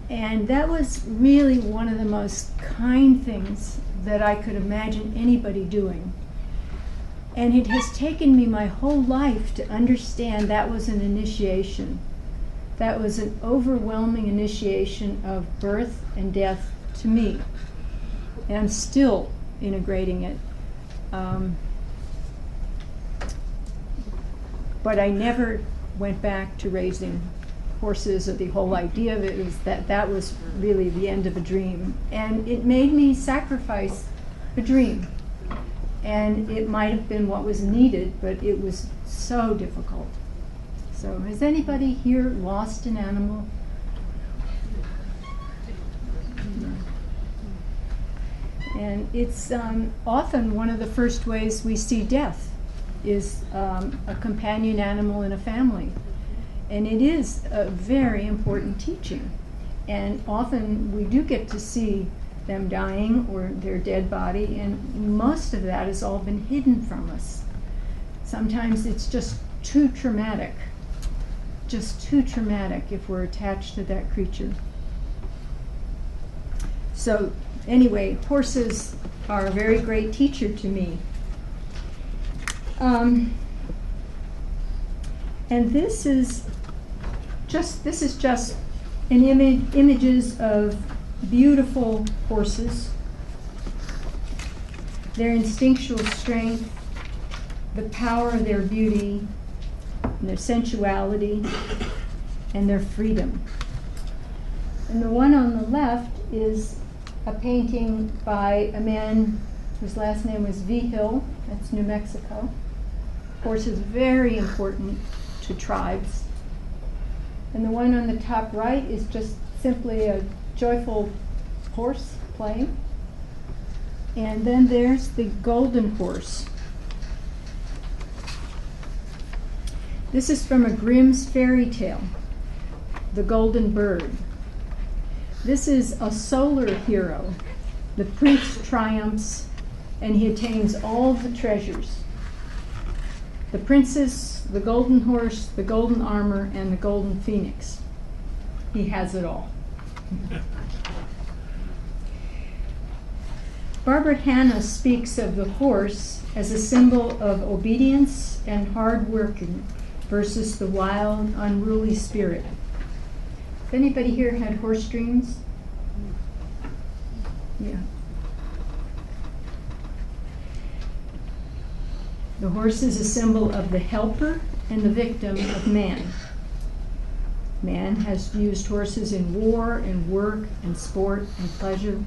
And that was really one of the most kind things that I could imagine anybody doing. And it has taken me my whole life to understand that was an initiation. That was an overwhelming initiation of birth and death to me. And I'm still integrating it. But I never went back to raising horses, or the whole idea of it was that was really the end of a dream. And it made me sacrifice a dream. And it might have been what was needed, but it was so difficult. So has anybody here lost an animal? And it's often one of the first ways we see death is a companion animal in a family. And it is a very important teaching. And often we do get to see them dying or their dead body, and most of that has all been hidden from us. Sometimes it's just too traumatic if we're attached to that creature. So anyway, horses are a very great teacher to me. And this is just an images of beautiful horses, their instinctual strength, the power of their beauty, and their sensuality, and their freedom. And the one on the left is a painting by a man whose last name was Vigil. That's New Mexico. Horse is very important to tribes. And the one on the top right is just simply a joyful horse playing. And then there's the golden horse. This is from a Grimm's fairy tale, The Golden Bird. This is a solar hero. The prince triumphs and he attains all the treasures. The princess, the golden horse, the golden armor, and the golden phoenix. He has it all. Barbara Hanna speaks of the horse as a symbol of obedience and hard working versus the wild, unruly spirit. Has anybody here had horse dreams? Yeah. The horse is a symbol of the helper and the victim of man. Man has used horses in war and work and sport and pleasure.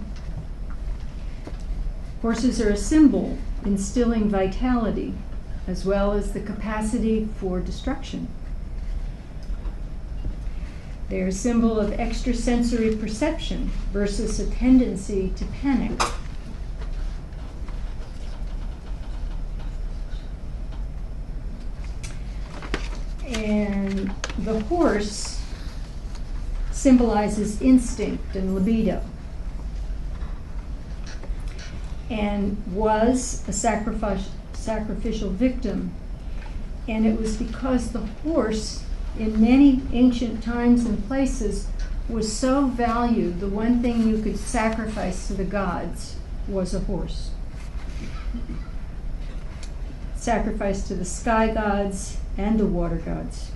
Horses are a symbol instilling vitality as well as the capacity for destruction. They're a symbol of extrasensory perception versus a tendency to panic. And the horse symbolizes instinct and libido, and was a sacrificial victim. And it was because the horse, in many ancient times and places, was so valued. The one thing you could sacrifice to the gods was a horse. Sacrificed to the sky gods and the water gods.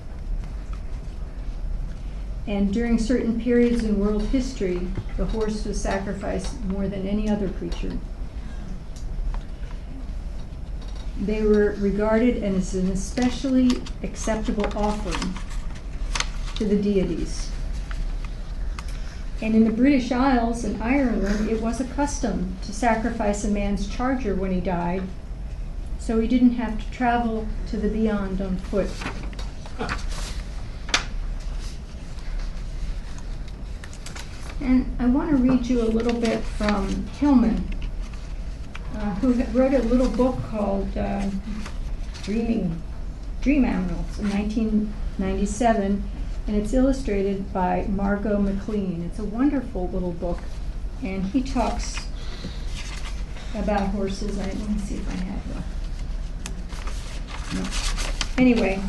And during certain periods in world history, the horse was sacrificed more than any other creature. They were regarded as an especially acceptable offering to the deities. And in the British Isles and Ireland, it was a custom to sacrifice a man's charger when he died, so he didn't have to travel to the beyond on foot. And I want to read you a little bit from Hillman, who wrote a little book called Dream Animals in 1997, and it's illustrated by Margot McLean. It's a wonderful little book, and he talks about horses. Let me see if I have the... No. Anyway,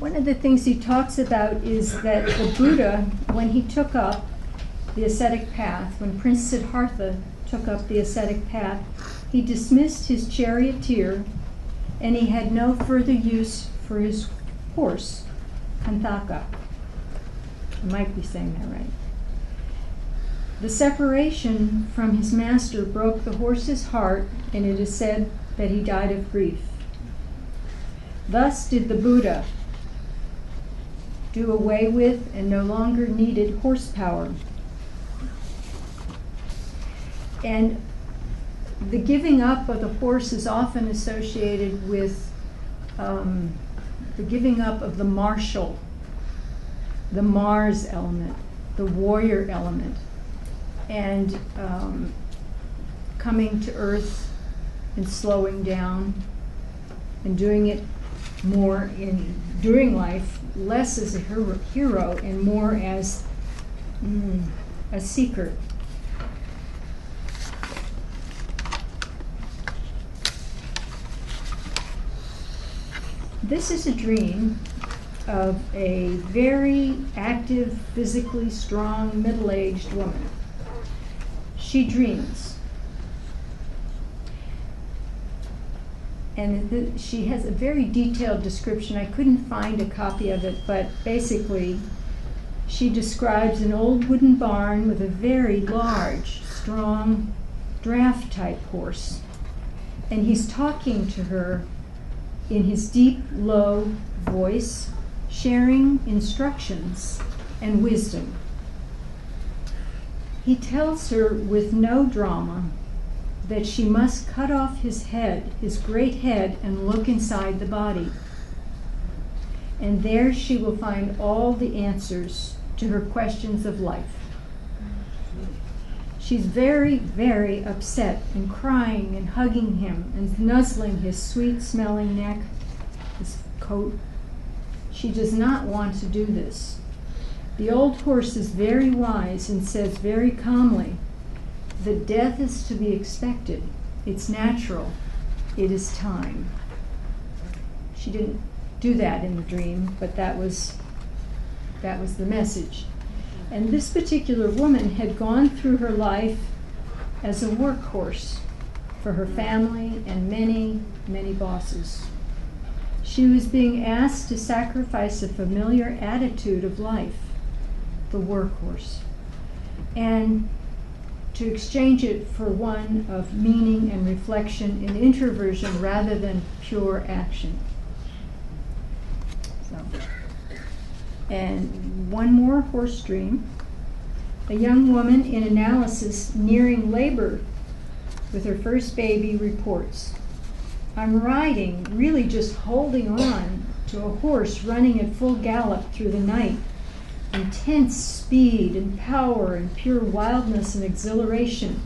one of the things he talks about is that the Buddha, when he took up the ascetic path, when Prince Siddhartha took up the ascetic path, he dismissed his charioteer and he had no further use for his horse, Kanthaka. I might be saying that right. The separation from his master broke the horse's heart, and it is said that he died of grief. Thus did the Buddha do away with and no longer needed horsepower. And the giving up of the horse is often associated with the giving up of the martial, the Mars element, the warrior element, and coming to earth and slowing down and doing it more during life, less as a hero and more as a seeker. This is a dream of a very active, physically strong, middle-aged woman. She dreams. And she has a very detailed description. I couldn't find a copy of it, but basically she describes an old wooden barn with a very large, strong, draft-type horse. And he's talking to her in his deep, low voice, sharing instructions and wisdom. He tells her with no drama that she must cut off his head, his great head, and look inside the body. and there she will find all the answers to her questions of life. She's very, very upset and crying and hugging him and nuzzling his sweet-smelling neck, his coat. She does not want to do this. The old horse is very wise and says very calmly that death is to be expected. It's natural. It is time. She didn't do that in the dream, but that was the message. And this particular woman had gone through her life as a workhorse for her family and many, many bosses. She was being asked to sacrifice a familiar attitude of life, the workhorse, and to exchange it for one of meaning and reflection and introversion rather than pure action. And one more horse dream. A young woman in analysis nearing labor with her first baby reports, I'm riding, really just holding on to a horse running at full gallop through the night. Intense speed and power and pure wildness and exhilaration.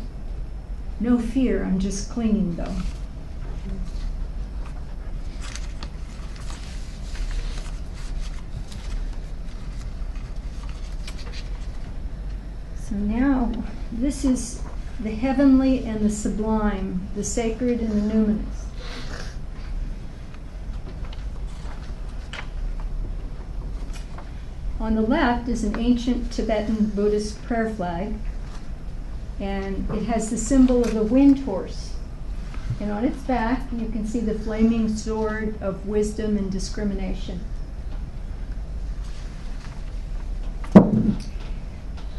No fear, I'm just clinging though. So now, this is the heavenly and the sublime, the sacred and the numinous. On the left is an ancient Tibetan Buddhist prayer flag, and it has the symbol of the wind horse. And on its back, you can see the flaming sword of wisdom and discrimination.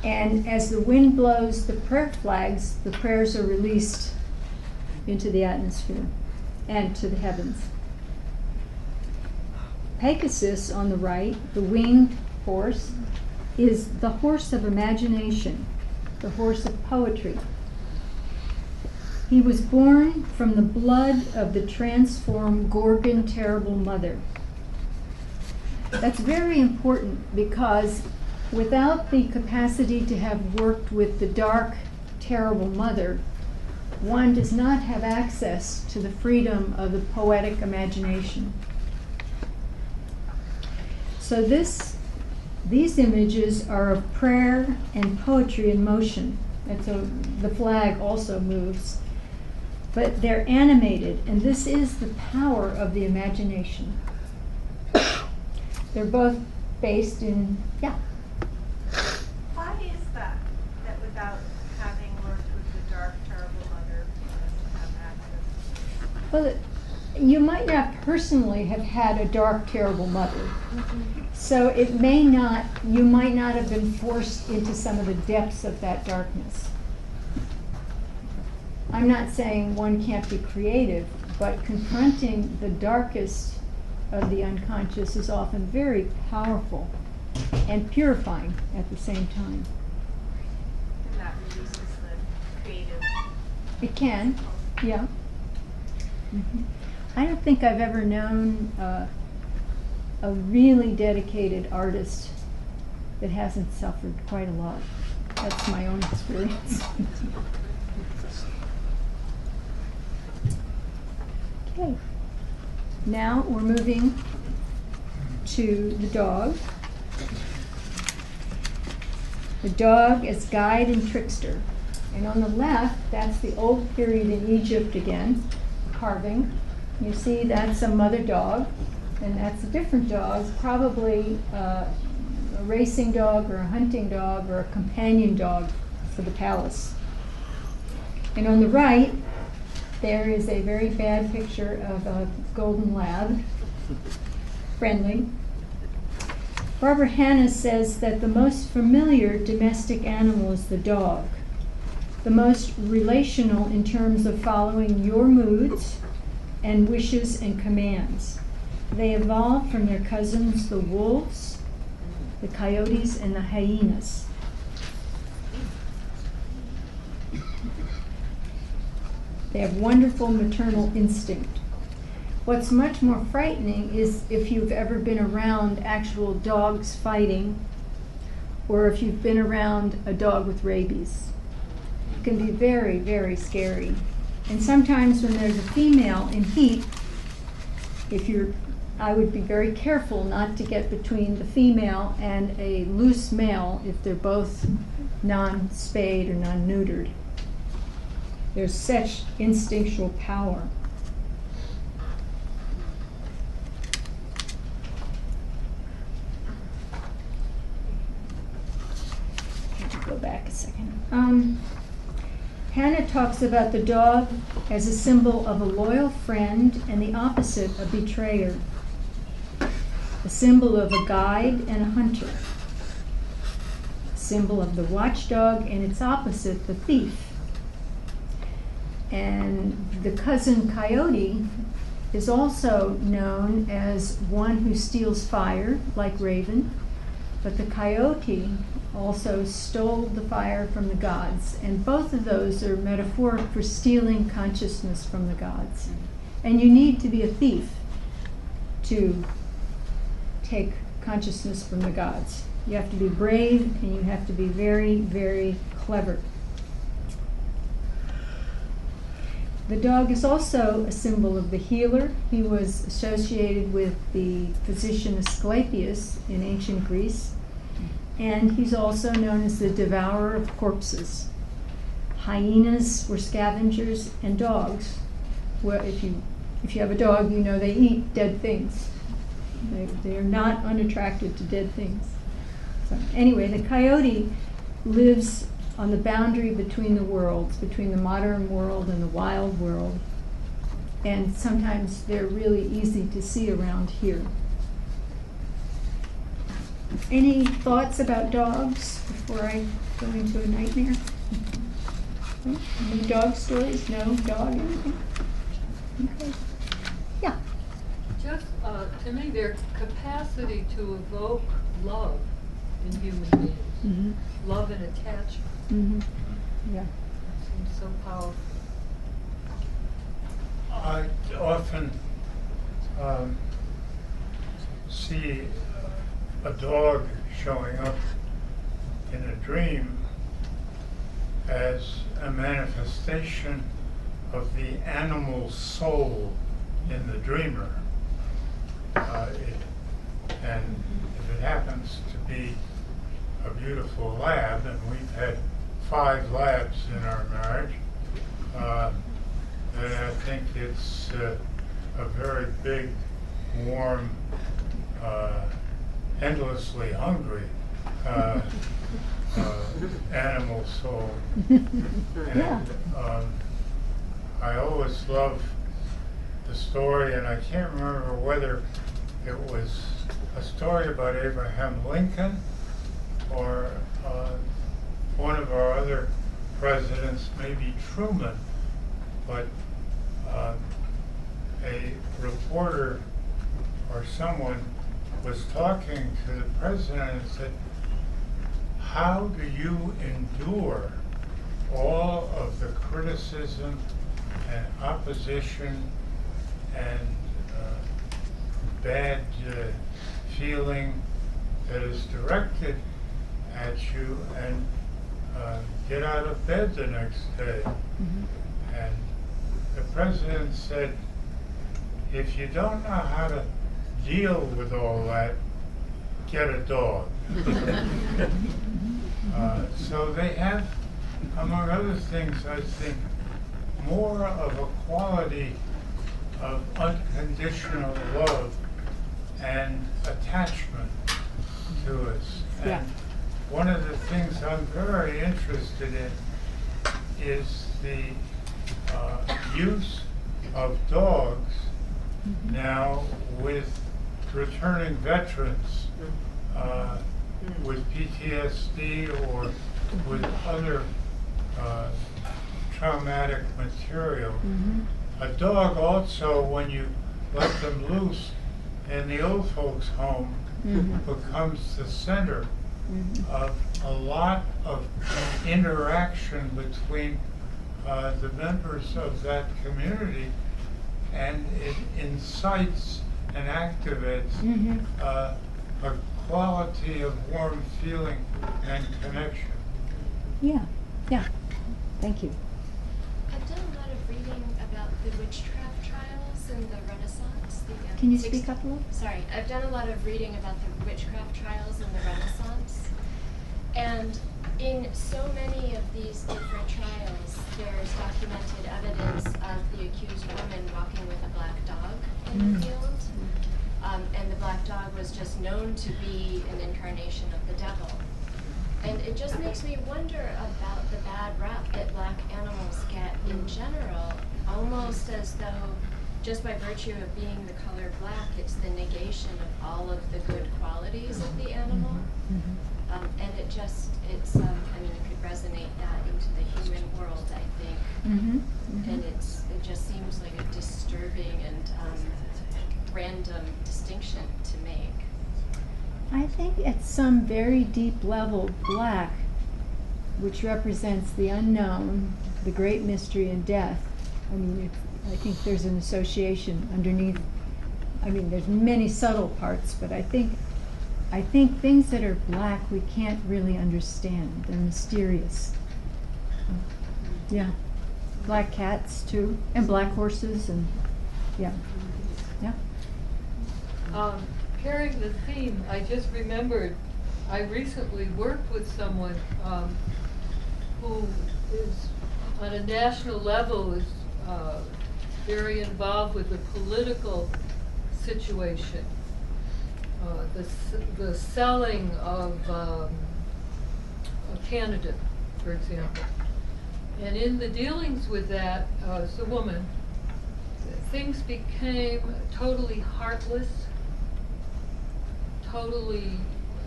And as the wind blows the prayer flags, the prayers are released into the atmosphere and to the heavens. Pegasus on the right, the winged horse, is the horse of imagination, the horse of poetry. He was born from the blood of the transformed Gorgon terrible mother. That's very important because without the capacity to have worked with the dark, terrible mother, one does not have access to the freedom of the poetic imagination. So these images are of prayer and poetry in motion. And so the flag also moves. But they're animated, and this is the power of the imagination. They're both based in, yeah. Why is that without having worked with the dark, terrible mother, one doesn't have access? Well, you might not personally have had a dark, terrible mother. So you might not have been forced into some of the depths of that darkness. I'm not saying one can't be creative, but confronting the darkest of the unconscious is often very powerful and purifying at the same time. And that releases the creative. It can, yeah. Mm-hmm. I don't think I've ever known a really dedicated artist that hasn't suffered quite a lot. That's my own experience. Okay. Now we're moving to the dog. The dog as guide and trickster. And on the left, that's the old period in Egypt again, carving. You see that's a mother dog, and that's a different dog, probably a racing dog or a hunting dog or a companion dog for the palace. And on the right, there is a very bad picture of a golden lab, friendly. Barbara Hanna says that the most familiar domestic animal is the dog, the most relational in terms of following your moods and wishes and commands. They evolved from their cousins, the wolves, the coyotes, and the hyenas. They have wonderful maternal instinct. What's much more frightening is if you've ever been around actual dogs fighting, or if you've been around a dog with rabies. It can be very, very scary. And sometimes when there's a female in heat, I would be very careful not to get between the female and a loose male if they're both non-spayed or non-neutered. There's such instinctual power. Go back a second. Hannah talks about the dog as a symbol of a loyal friend and the opposite, a betrayer. A symbol of a guide and a hunter. A symbol of the watchdog and its opposite, the thief. And the cousin coyote is also known as one who steals fire, like Raven, but the coyote also stole the fire from the gods, and both of those are metaphoric for stealing consciousness from the gods. And you need to be a thief to take consciousness from the gods. You have to be brave, and you have to be very, very clever. The dog is also a symbol of the healer. He was associated with the physician Asclepius in ancient Greece. And he's also known as the devourer of corpses. Hyenas were scavengers, and dogs, well, if you have a dog, you know they eat dead things. They are not unattracted to dead things. So anyway, the coyote lives on the boundary between the worlds, between the modern world and the wild world. And sometimes they're really easy to see around here. Any thoughts about dogs before I go into a nightmare? Any dog stories? No dog anything? Okay. Yeah. Just to me, their capacity to evoke love in human beings, Mm-hmm. love and attachment, Mm-hmm. Yeah. seems so powerful. I often see a dog showing up in a dream as a manifestation of the animal soul in the dreamer. And if it happens to be a beautiful lab, and we've had 5 labs in our marriage, then I think it's a very big, warm, endlessly hungry animal soul. And I always love the story, and I can't remember whether it was a story about Abraham Lincoln or one of our other presidents, maybe Truman, but a reporter or someone was talking to the president and said, "How do you endure all of the criticism and opposition and bad feeling that is directed at you and get out of bed the next day?" Mm-hmm. And the president said, "If you don't know how to deal with all that, get a dog." So they have, among other things, I think, more of a quality of unconditional love and attachment to us. Yeah. And one of the things I'm very interested in is the use of dogs now with returning veterans with PTSD or with other traumatic material. Mm-hmm. A dog also, when you let them loose in the old folks' home, becomes the center of a lot of interaction between the members of that community, and it incites and activates a quality of warm feeling and connection. Yeah, yeah. Thank you. I've done a lot of reading about the witchcraft trials in the Renaissance. Can you speak up a little? Sorry, I've done a lot of reading about the witchcraft trials in the Renaissance. And in so many of these different trials, there's documented evidence of the accused woman walking with a black dog in the field. And the black dog was just known to be an incarnation of the devil. And it just makes me wonder about the bad rap that black animals get in general, almost as though just by virtue of being the color black, it's the negation of all of the good qualities of the animal. And it just, it's, I mean, it could resonate that into the human world, I think. And it just seems like a disturbing and random distinction to make. I think at some very deep level, black, which represents the unknown, the great mystery and death, I mean, I think there's an association underneath. I mean, there's many subtle parts, but I think things that are black we can't really understand. They're mysterious. Yeah. Black cats too, and black horses, and yeah. Carrying the theme, I just remembered I recently worked with someone who is on a national level is very involved with the political situation, the selling of a candidate, for example. And in the dealings with that, as a woman, things became totally heartless, totally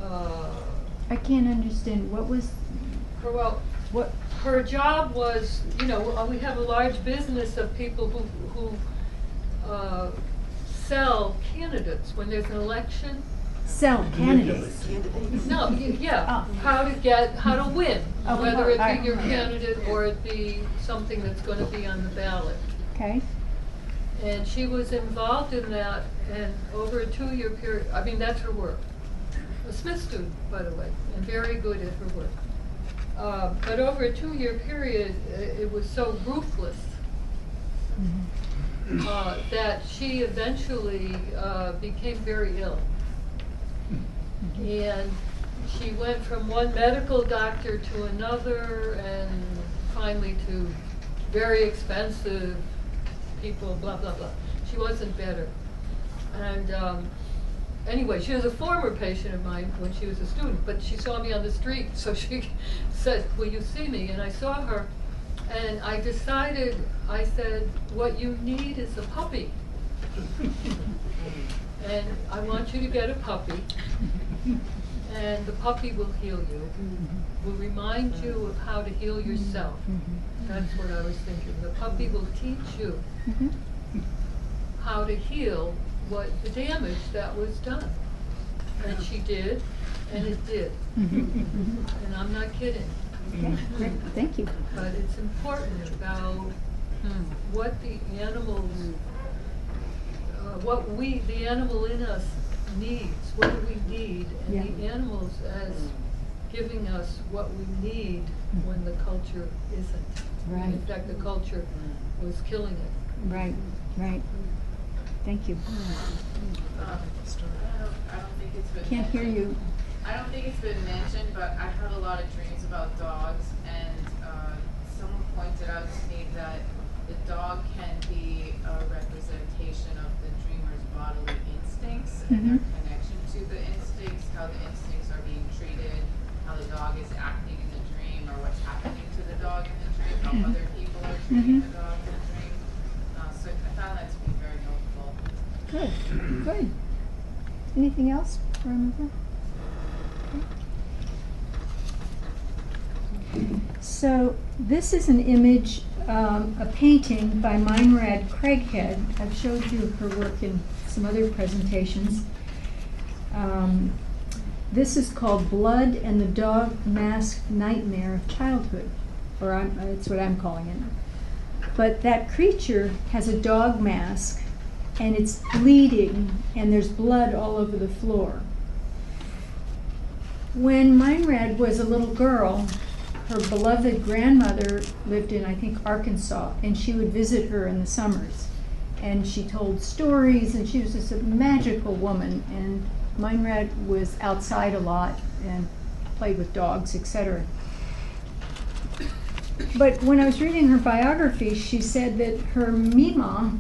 I can't understand what was. What her job was, you know, we have a large business of people who sell candidates when there's an election. Sell candidates. No, yeah, how to win, Okay. whether it Alright. be your candidate or it be something that's going to be on the ballot. Okay. And she was involved in that, and over a 2-year period, I mean, that's her work. A Smith student, by the way, and very good at her work. But over a 2-year period, it was so ruthless that she eventually became very ill. And she went from one medical doctor to another, and finally to very expensive people, blah, blah, blah. She wasn't better. And anyway, she was a former patient of mine when she was a student, but she saw me on the street, so she said, will you see me? And I saw her, and I decided, I said, what you need is a puppy. And I want you to get a puppy, and the puppy will heal you, will remind you of how to heal yourself. That's what I was thinking. The puppy will teach you how to heal what the damage that was done. And she did, and it did. And I'm not kidding. Okay, great. Thank you. But it's important about what the animals, the animal in us needs. What do we need? And the animals as giving us what we need when the culture isn't. Right. In fact, the culture was killing it. Right. Thank you. I don't think it's been Can't hear mentioned. you. I don't think it's been mentioned, but I've had a lot of dreams about dogs, and someone pointed out to me that the dog can be a representation of the dreamer's bodily instincts and their connection to the instincts, how the instincts are being treated, how the dog is acting in the dream, or what's happening to the dog in the dream, how other people are treating the dog in the dream. So I found that to be very helpful. Good. Anything else for Amanda? So this is an image, a painting by Meinrad Craighead. I've showed you her work in some other presentations. This is called Blood and the Dog Masked Nightmare of Childhood, or it's what I'm calling it. But that creature has a dog mask, and it's bleeding, and there's blood all over the floor. When Meinrad was a little girl, her beloved grandmother lived in, I think, Arkansas, and she would visit her in the summers. And she told stories, and she was just a magical woman. And Meinrad was outside a lot and played with dogs, etc. But when I was reading her biography, she said that her Mima,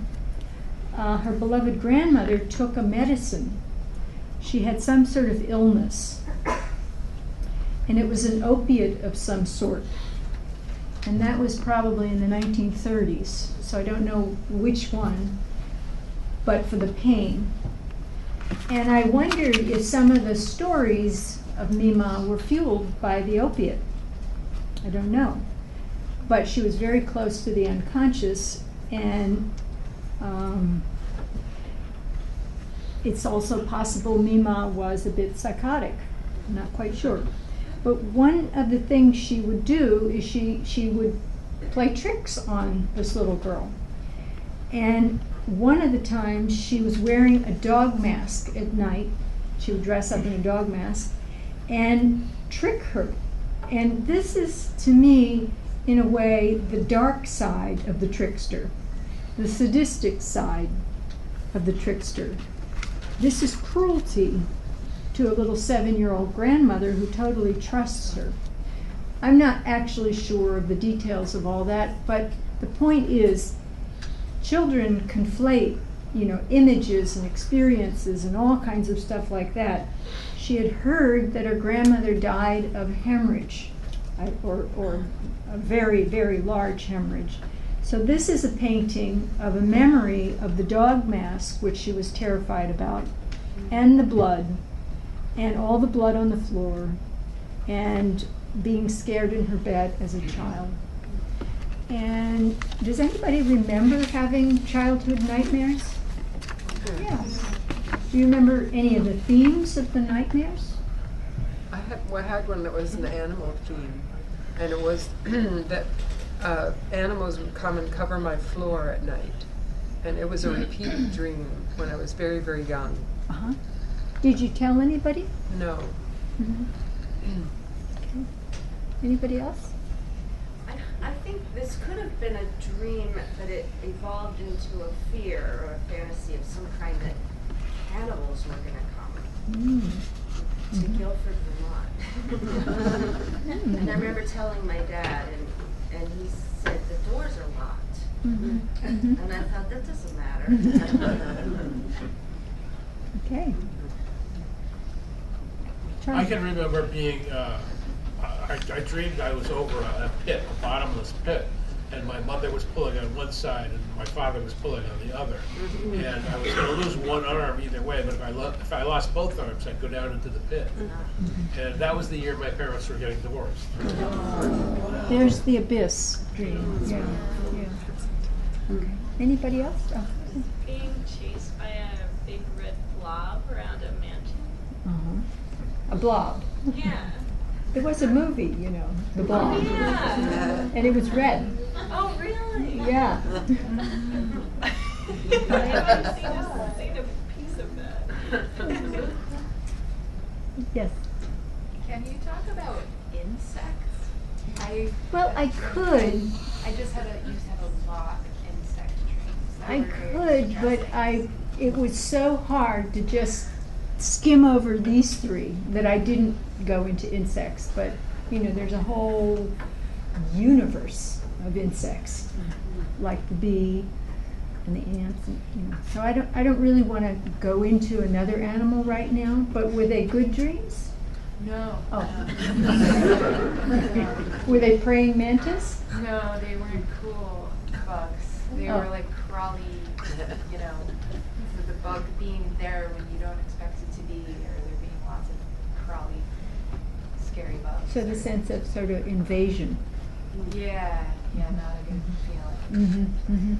her beloved grandmother, took a medicine. She had some sort of illness, and it was an opiate of some sort. And that was probably in the 1930s, so I don't know which one, but for the pain. And I wondered if some of the stories of Mima were fueled by the opiate. I don't know. But she was very close to the unconscious, and it's also possible Mima was a bit psychotic. I'm not quite sure. But one of the things she would do is she would play tricks on this little girl. And one of the times she was wearing a dog mask at night. She would dress up in a dog mask and trick her. And this is, to me, in a way, the dark side of the trickster, the sadistic side of the trickster. This is cruelty to a little 7-year-old grandmother who totally trusts her. I'm not actually sure of the details of all that, but the point is, children conflate, images and experiences and all kinds of stuff like that. She had heard that her grandmother died of hemorrhage, or a very, very large hemorrhage. So this is a painting of a memory of the dog mask, which she was terrified about, and the blood, and all the blood on the floor, and being scared in her bed as a child. And does anybody remember having childhood nightmares? Yeah. Do you remember any of the themes of the nightmares? I had one that was an animal theme, and it was that animals would come and cover my floor at night, and it was a repeated dream when I was very, very young. Uh-huh. Did you tell anybody? No. Mm-hmm. Okay. Anybody else? I think this could have been a dream, but it evolved into a fear or a fantasy of some kind that cannibals were going to come to Guilford, Vermont. And I remember telling my dad, and he said, the doors are locked. And I thought, that doesn't matter. Okay. I can remember being, I dreamed I was over a pit, a bottomless pit, and my mother was pulling on one side and my father was pulling on the other. And I was going to lose one arm either way, but if I lost both arms, I'd go down into the pit. And that was the year my parents were getting divorced. There's the abyss dream. Yeah. Okay. Anybody else? Oh. Being chased by a big red blob around a mansion. A blob. Yeah. There was a movie, The Blob. Yeah. And it was red. Oh, really? Yeah. I haven't seen a piece of that. Yes. Can you talk about insects? Well, I could. I just used to have a lot of insect dreams. I could, but it was so hard to just skim over these three that I didn't go into insects. But there's a whole universe of insects, like the bee and the ants. And, so I don't really want to go into another animal right now. But were they good dreams? No. Oh. Were they praying mantis? No, they weren't cool bugs. They were like crawly, the bug being there when you don't expect it to be, or there being lots of crawly, scary bugs. So the sense of sort of invasion. Yeah, not a good feeling.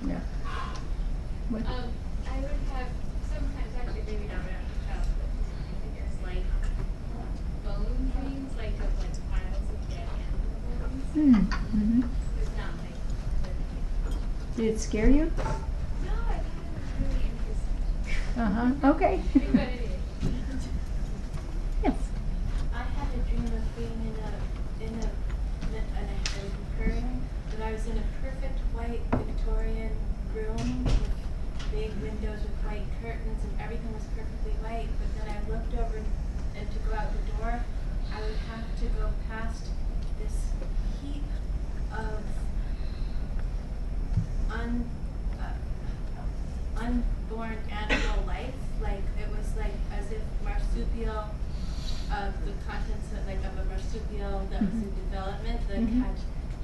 Yeah. What? I would have sometimes, actually maybe not when I was a child, but I guess like bone dreams, like of like piles of dead animal bones. It's not like Did it scare you? No, I thought it was really interesting. Uh-huh, okay. Yes. I had a dream of being in a recurring, that I was in a perfect white Victorian room with big windows with white curtains and everything was perfectly white. But then I looked over and to go out the door, I would have to go past this heap of unborn animal life. Like it was like as if marsupial of the contents of, like of a marsupial that was in development that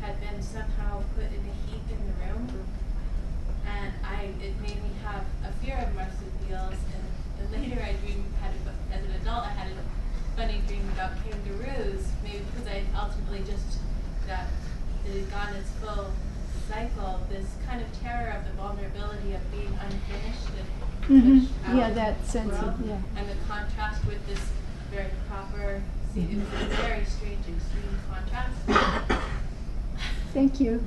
had been somehow put in a heap in the room. And it made me have a fear of marsupials, and later I dreamed, as an adult, I had a funny dream about kangaroos, maybe because I ultimately just, that it had gone its full cycle, this kind of terror of the vulnerability of being unfinished and pushed out Yeah, that sense world, of, yeah. and the contrast with this very proper, it was a very strange, extreme contrast. Thank you.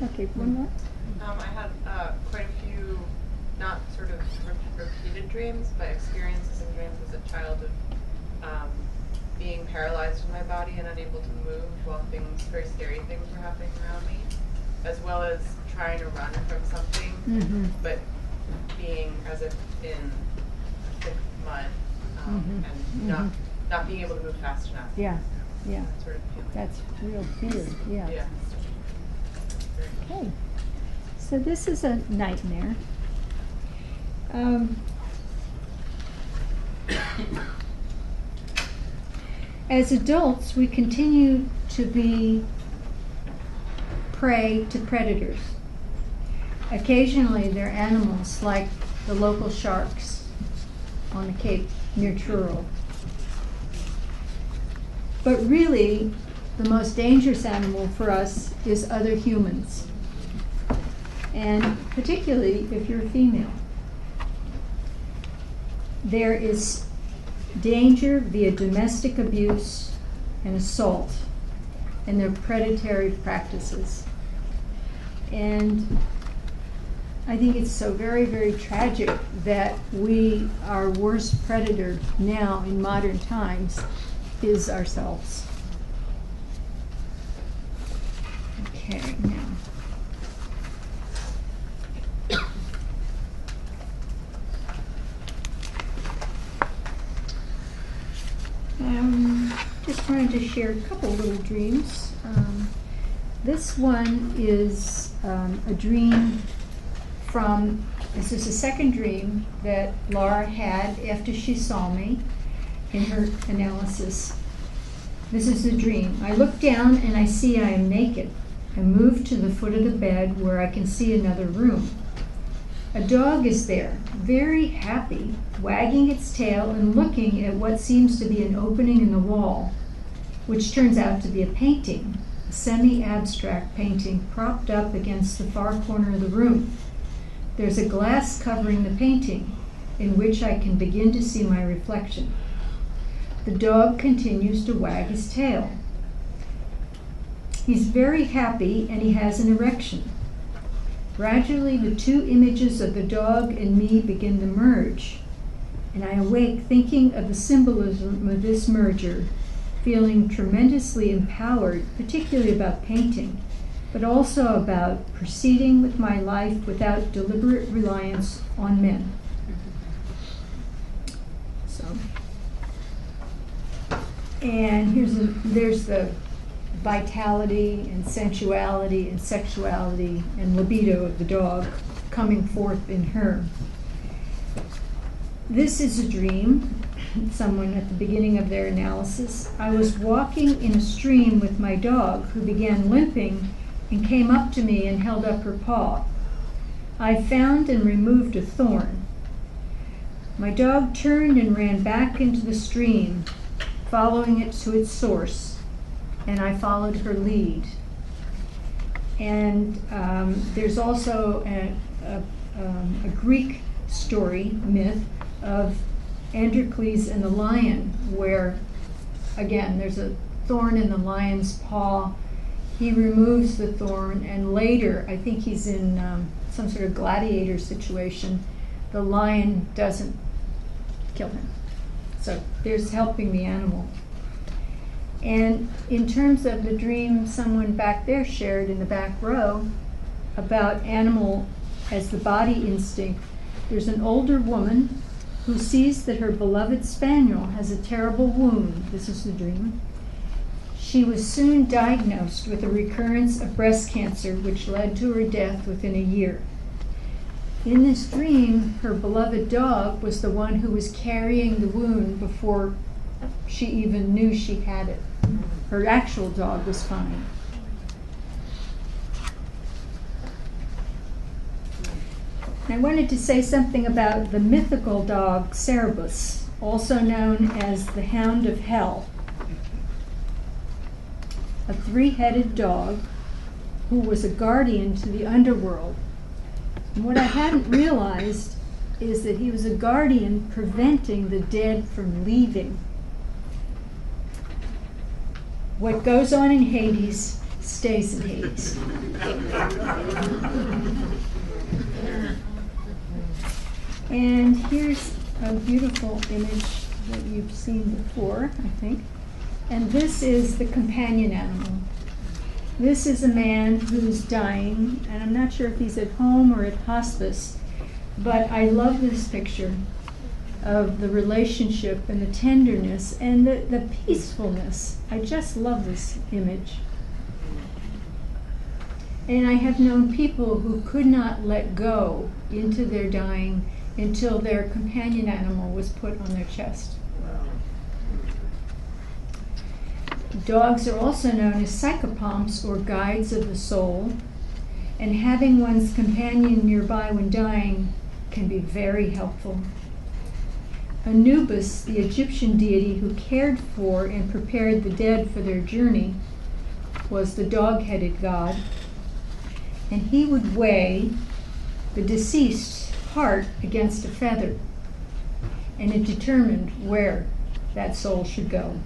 Okay, one more. I had quite a few, not sort of repeated dreams, but experiences and dreams as a child of being paralyzed in my body and unable to move while very scary things were happening around me, as well as trying to run from something, but being as if in thick mud and not being able to move fast enough. Yeah, yeah. That sort of feeling. That's real fear, yeah. Yeah. Okay. So this is a nightmare. As adults, we continue to be prey to predators. Occasionally, they're animals like the local sharks on the Cape near Truro. But really, the most dangerous animal for us is other humans, and particularly if you're a female. There is danger via domestic abuse and assault and their predatory practices. And I think it's so very, very tragic that our worst predator now in modern times is ourselves. Okay, now. Just wanted to share a couple little dreams. This one is a dream this is the second dream that Laura had after she saw me in her analysis. This is the dream. I look down and I see I am naked. I move to the foot of the bed where I can see another room. A dog is there, very happy, wagging its tail and looking at what seems to be an opening in the wall, which turns out to be a painting, a semi-abstract painting propped up against the far corner of the room. There's a glass covering the painting, in which I can begin to see my reflection. The dog continues to wag his tail. He's very happy and he has an erection. Gradually, the two images of the dog and me begin to merge, and I awake thinking of the symbolism of this merger, feeling tremendously empowered, particularly about painting, but also about proceeding with my life without deliberate reliance on men. So, and there's the vitality and sensuality and sexuality and libido of the dog coming forth in her. This is a dream, someone at the beginning of their analysis. I was walking in a stream with my dog, who began limping and came up to me and held up her paw. I found and removed a thorn. My dog turned and ran back into the stream, following it to its source, and I followed her lead. And there's also a Greek story, myth, of Androcles and the lion, where, again, there's a thorn in the lion's paw. he removes the thorn, and later, I think he's in some sort of gladiator situation, the lion doesn't kill him. So there's helping the animal. And in terms of the dream someone back there shared in the back row about animal as the body instinct, there's an older woman who sees that her beloved spaniel has a terrible wound. This is the dream. She was soon diagnosed with a recurrence of breast cancer, which led to her death within a year. In this dream, her beloved dog was the one who was carrying the wound before she even knew she had it. Her actual dog was fine. I wanted to say something about the mythical dog Cerberus, also known as the Hound of Hell, a three-headed dog who was a guardian to the underworld. And what I hadn't realized is that he was a guardian preventing the dead from leaving. What goes on in Hades stays in Hades. And here's a beautiful image that you've seen before, I think. And this is the companion animal. This is a man who's dying, and I'm not sure if he's at home or at hospice, but I love this picture of the relationship and the tenderness and the peacefulness. I just love this image. And I have known people who could not let go into their dying until their companion animal was put on their chest. Dogs are also known as psychopomps, or guides of the soul, and having one's companion nearby when dying can be very helpful. Anubis, the Egyptian deity who cared for and prepared the dead for their journey, was the dog-headed god, and he would weigh the deceased's heart against a feather, and it determined where that soul should go.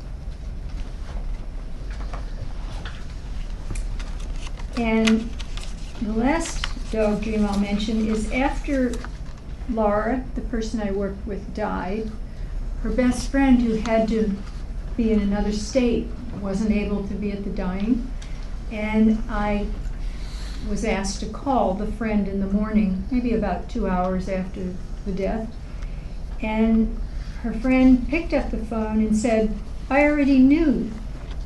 And the last dog dream I'll mention is after Laura, the person I worked with, died, her best friend, who had to be in another state, wasn't able to be at the dying, and I was asked to call the friend in the morning, maybe about 2 hours after the death, and her friend picked up the phone and said, "I already knew.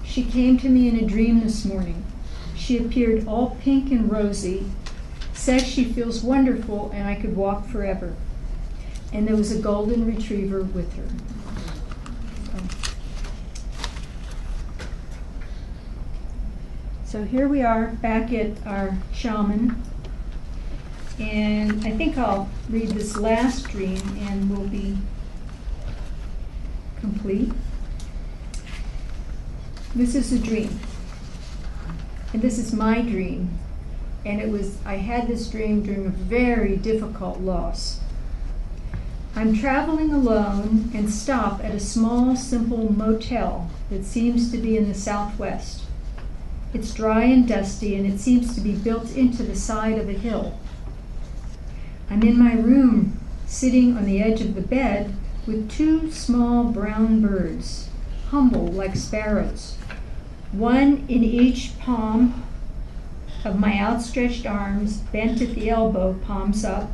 She came to me in a dream this morning. She appeared all pink and rosy, says she feels wonderful and I could walk forever." And there was a golden retriever with her. So here we are back at our shaman. And I think I'll read this last dream and we'll be complete. This is a dream. And this is my dream. And I had this dream during a very difficult loss. I'm traveling alone and stop at a small, simple motel that seems to be in the southwest. It's dry and dusty, and it seems to be built into the side of a hill. I'm in my room, sitting on the edge of the bed with two small brown birds, humble like sparrows, one in each palm of my outstretched arms, bent at the elbow, palms up.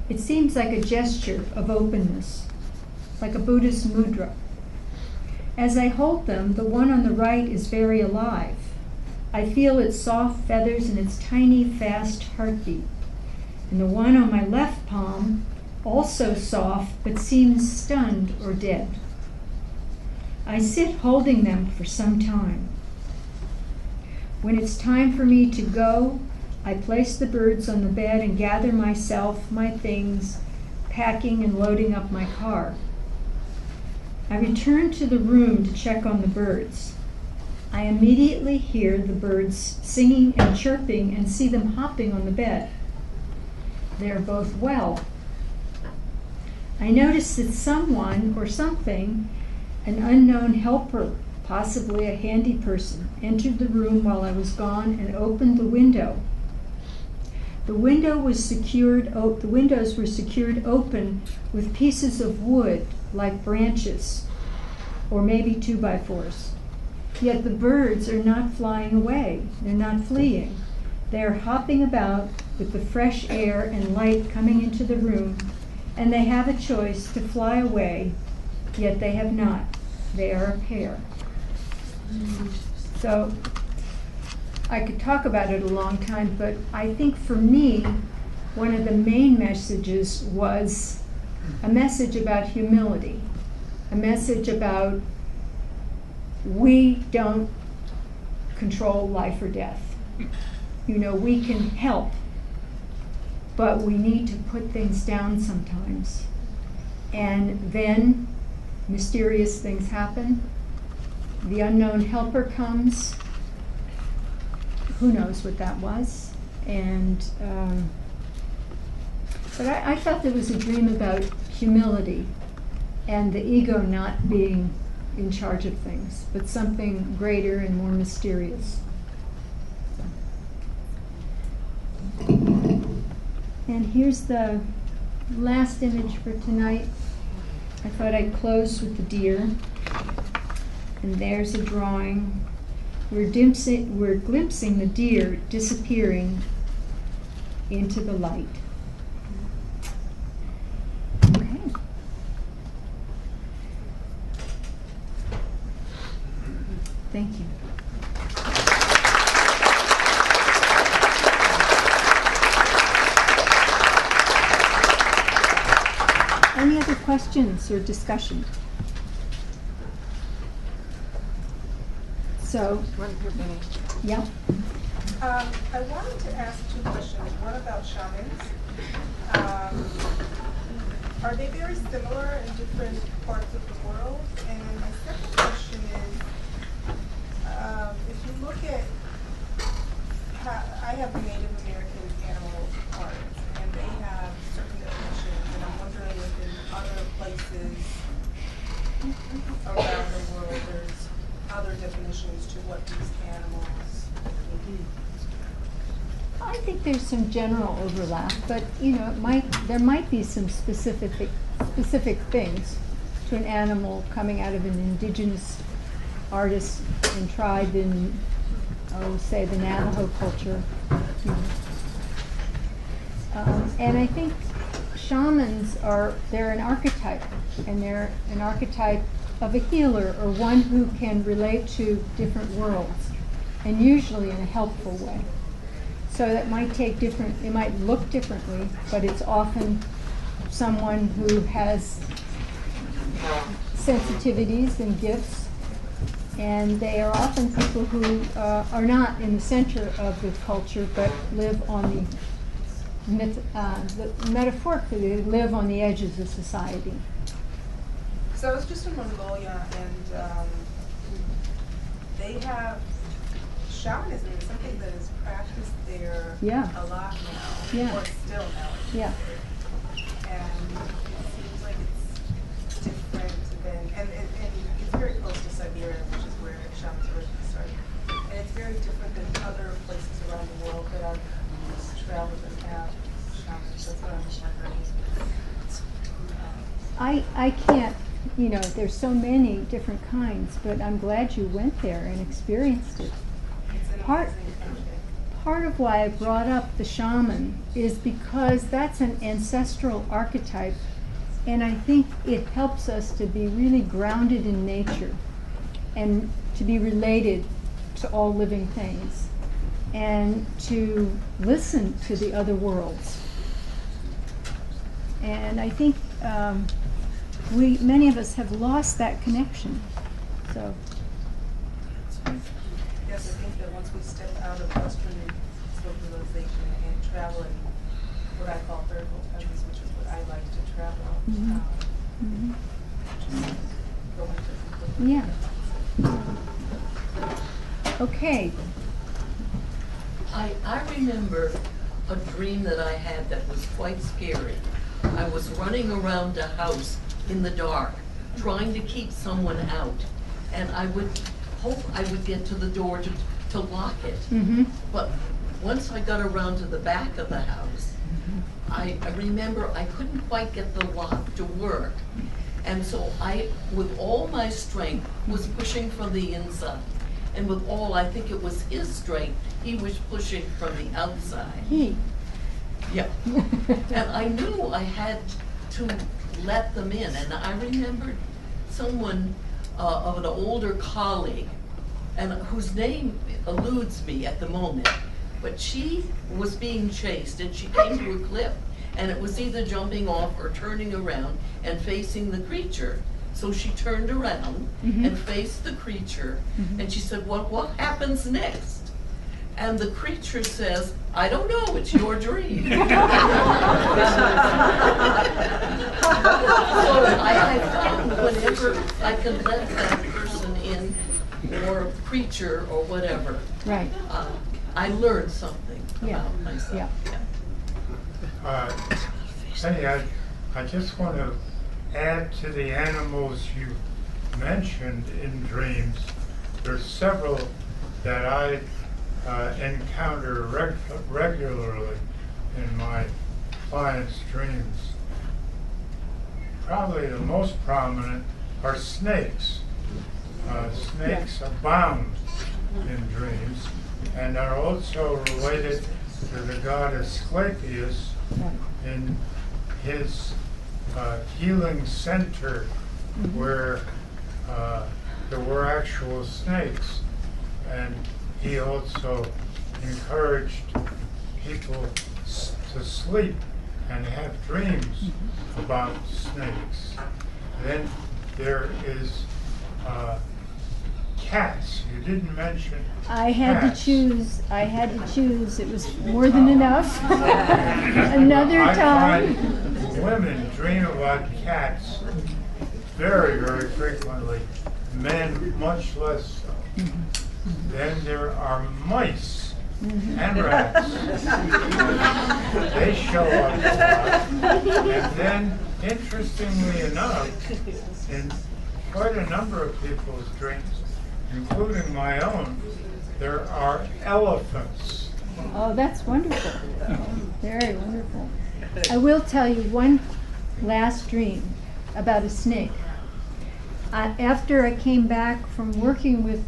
It seems like a gesture of openness, like a Buddhist mudra. As I hold them, the one on the right is very alive. I feel its soft feathers and its tiny, fast heartbeat. And the one on my left palm, also soft, but seems stunned or dead. I sit holding them for some time. When it's time for me to go, I place the birds on the bed and gather myself, my things, packing and loading up my car. I return to the room to check on the birds. I immediately hear the birds singing and chirping and see them hopping on the bed. They're both well. I notice that someone or something, an unknown helper, possibly a handy person, entered the room while I was gone and opened the window. The window was secured. The windows were secured open with pieces of wood, like branches, or maybe 2x4s. Yet the birds are not flying away. They're not fleeing. They are hopping about with the fresh air and light coming into the room, and they have a choice to fly away, yet they have not. They are a pair. So I could talk about it a long time, but I think for me, one of the main messages was a message about humility, a message about we don't control life or death. You know, we can help, but we need to put things down sometimes. And then mysterious things happen. The unknown helper comes. Who knows what that was? And but I thought there was a dream about humility and the ego not being in charge of things, but something greater and more mysterious. And here's the last image for tonight. I thought I'd close with the deer. And there's a drawing. We're glimpsing the deer disappearing into the light. Okay. Thank you. Any other questions or discussion? So, yeah. I wanted to ask two questions. One about shamans. Are they very similar in different parts of the world? And then my second question is, if you look at, I have Native American animal cards, and they have certain definitions, and I'm wondering if in other places around the world there's other definitions to what these animals would be. I think there's some general overlap, but you know, there might be some specific things to an animal coming out of an indigenous artist and tribe in, say, the Navajo culture. And I think shamans they're an archetype, and they're an archetype of a healer or one who can relate to different worlds, and usually in a helpful way. So that might it might look differently, but it's often someone who has sensitivities and gifts, and they are often people who are not in the center of the culture, but live on metaphorically, they live on the edges of society. So I was just in Mongolia, and they have shamanism is something that is practiced there a lot now, or still now. Yeah. And it seems like it's different than, and it's very close to Siberia, which is where shamans originally started. And it's very different than other places around the world that I've traveled and have shamans. That's what I'm wondering. I can't, you know, there's so many different kinds, but I'm glad you went there and experienced it. Part of why I brought up the shaman is because that's an ancestral archetype, and I think it helps us to be really grounded in nature and to be related to all living things and to listen to the other worlds. And I think many of us have lost that connection. So. Yes, I think that once we step out of Western civilization and travel in what I call third world countries, which is what I like to travel, Yeah. Okay. I remember a dream that I had that was quite scary. I was running around a house in the dark, trying to keep someone out, and I would hope I would get to the door to lock it. Mm-hmm. But once I got around to the back of the house, I remember I couldn't quite get the lock to work. And so I, with all my strength, was pushing from the inside. And with all, I think it was his strength, he was pushing from the outside. He. Yeah. And I knew I had to let them in. And I remembered someone of an older colleague, and whose name eludes me at the moment, but she was being chased and she came to a cliff, and it was either jumping off or turning around and facing the creature. So she turned around and faced the creature, and she said, what happens next? And the creature says, I don't know, it's your dream. So I found whenever I can let that person in, or creature or whatever, Right. I learned something Yeah. about myself. Yeah. Penny, I just want to add to the animals you mentioned in dreams. There's several that I encounter regularly in my clients' dreams. Probably the most prominent are snakes. Snakes abound in dreams and are also related to the god Asclepius in his healing center, where there were actual snakes, and he also encouraged people to sleep and have dreams about snakes. Then there is cats. You didn't mention I had cats. to choose. It was more than enough. Another I time. find women dream about cats very, very frequently. Men much less so. Then there are mice and rats. They show up a lot. And then, interestingly enough, in quite a number of people's dreams, including my own, there are elephants. Oh, that's wonderful. Very wonderful. I will tell you one last dream about a snake. After I came back from working with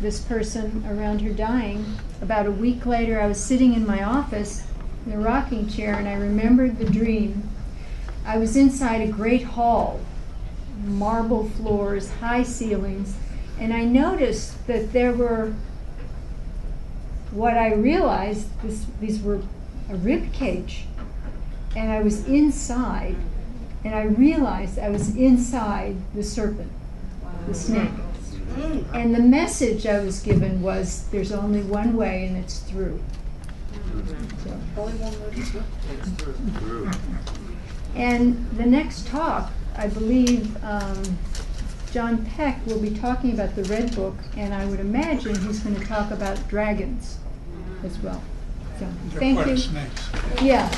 this person around her dying, about a week later I was sitting in my office in a rocking chair, and I remembered the dream. I was inside a great hall, marble floors, high ceilings, and I noticed that there were, what I realized, these were a rib cage, and I was inside, and I realized I was inside the serpent, the snake. And the message I was given was, there's only one way, and it's through. So. And the next talk, I believe John Peck will be talking about the Red Book, and I would imagine he's going to talk about dragons as well. So, thank you. Snakes. Yeah.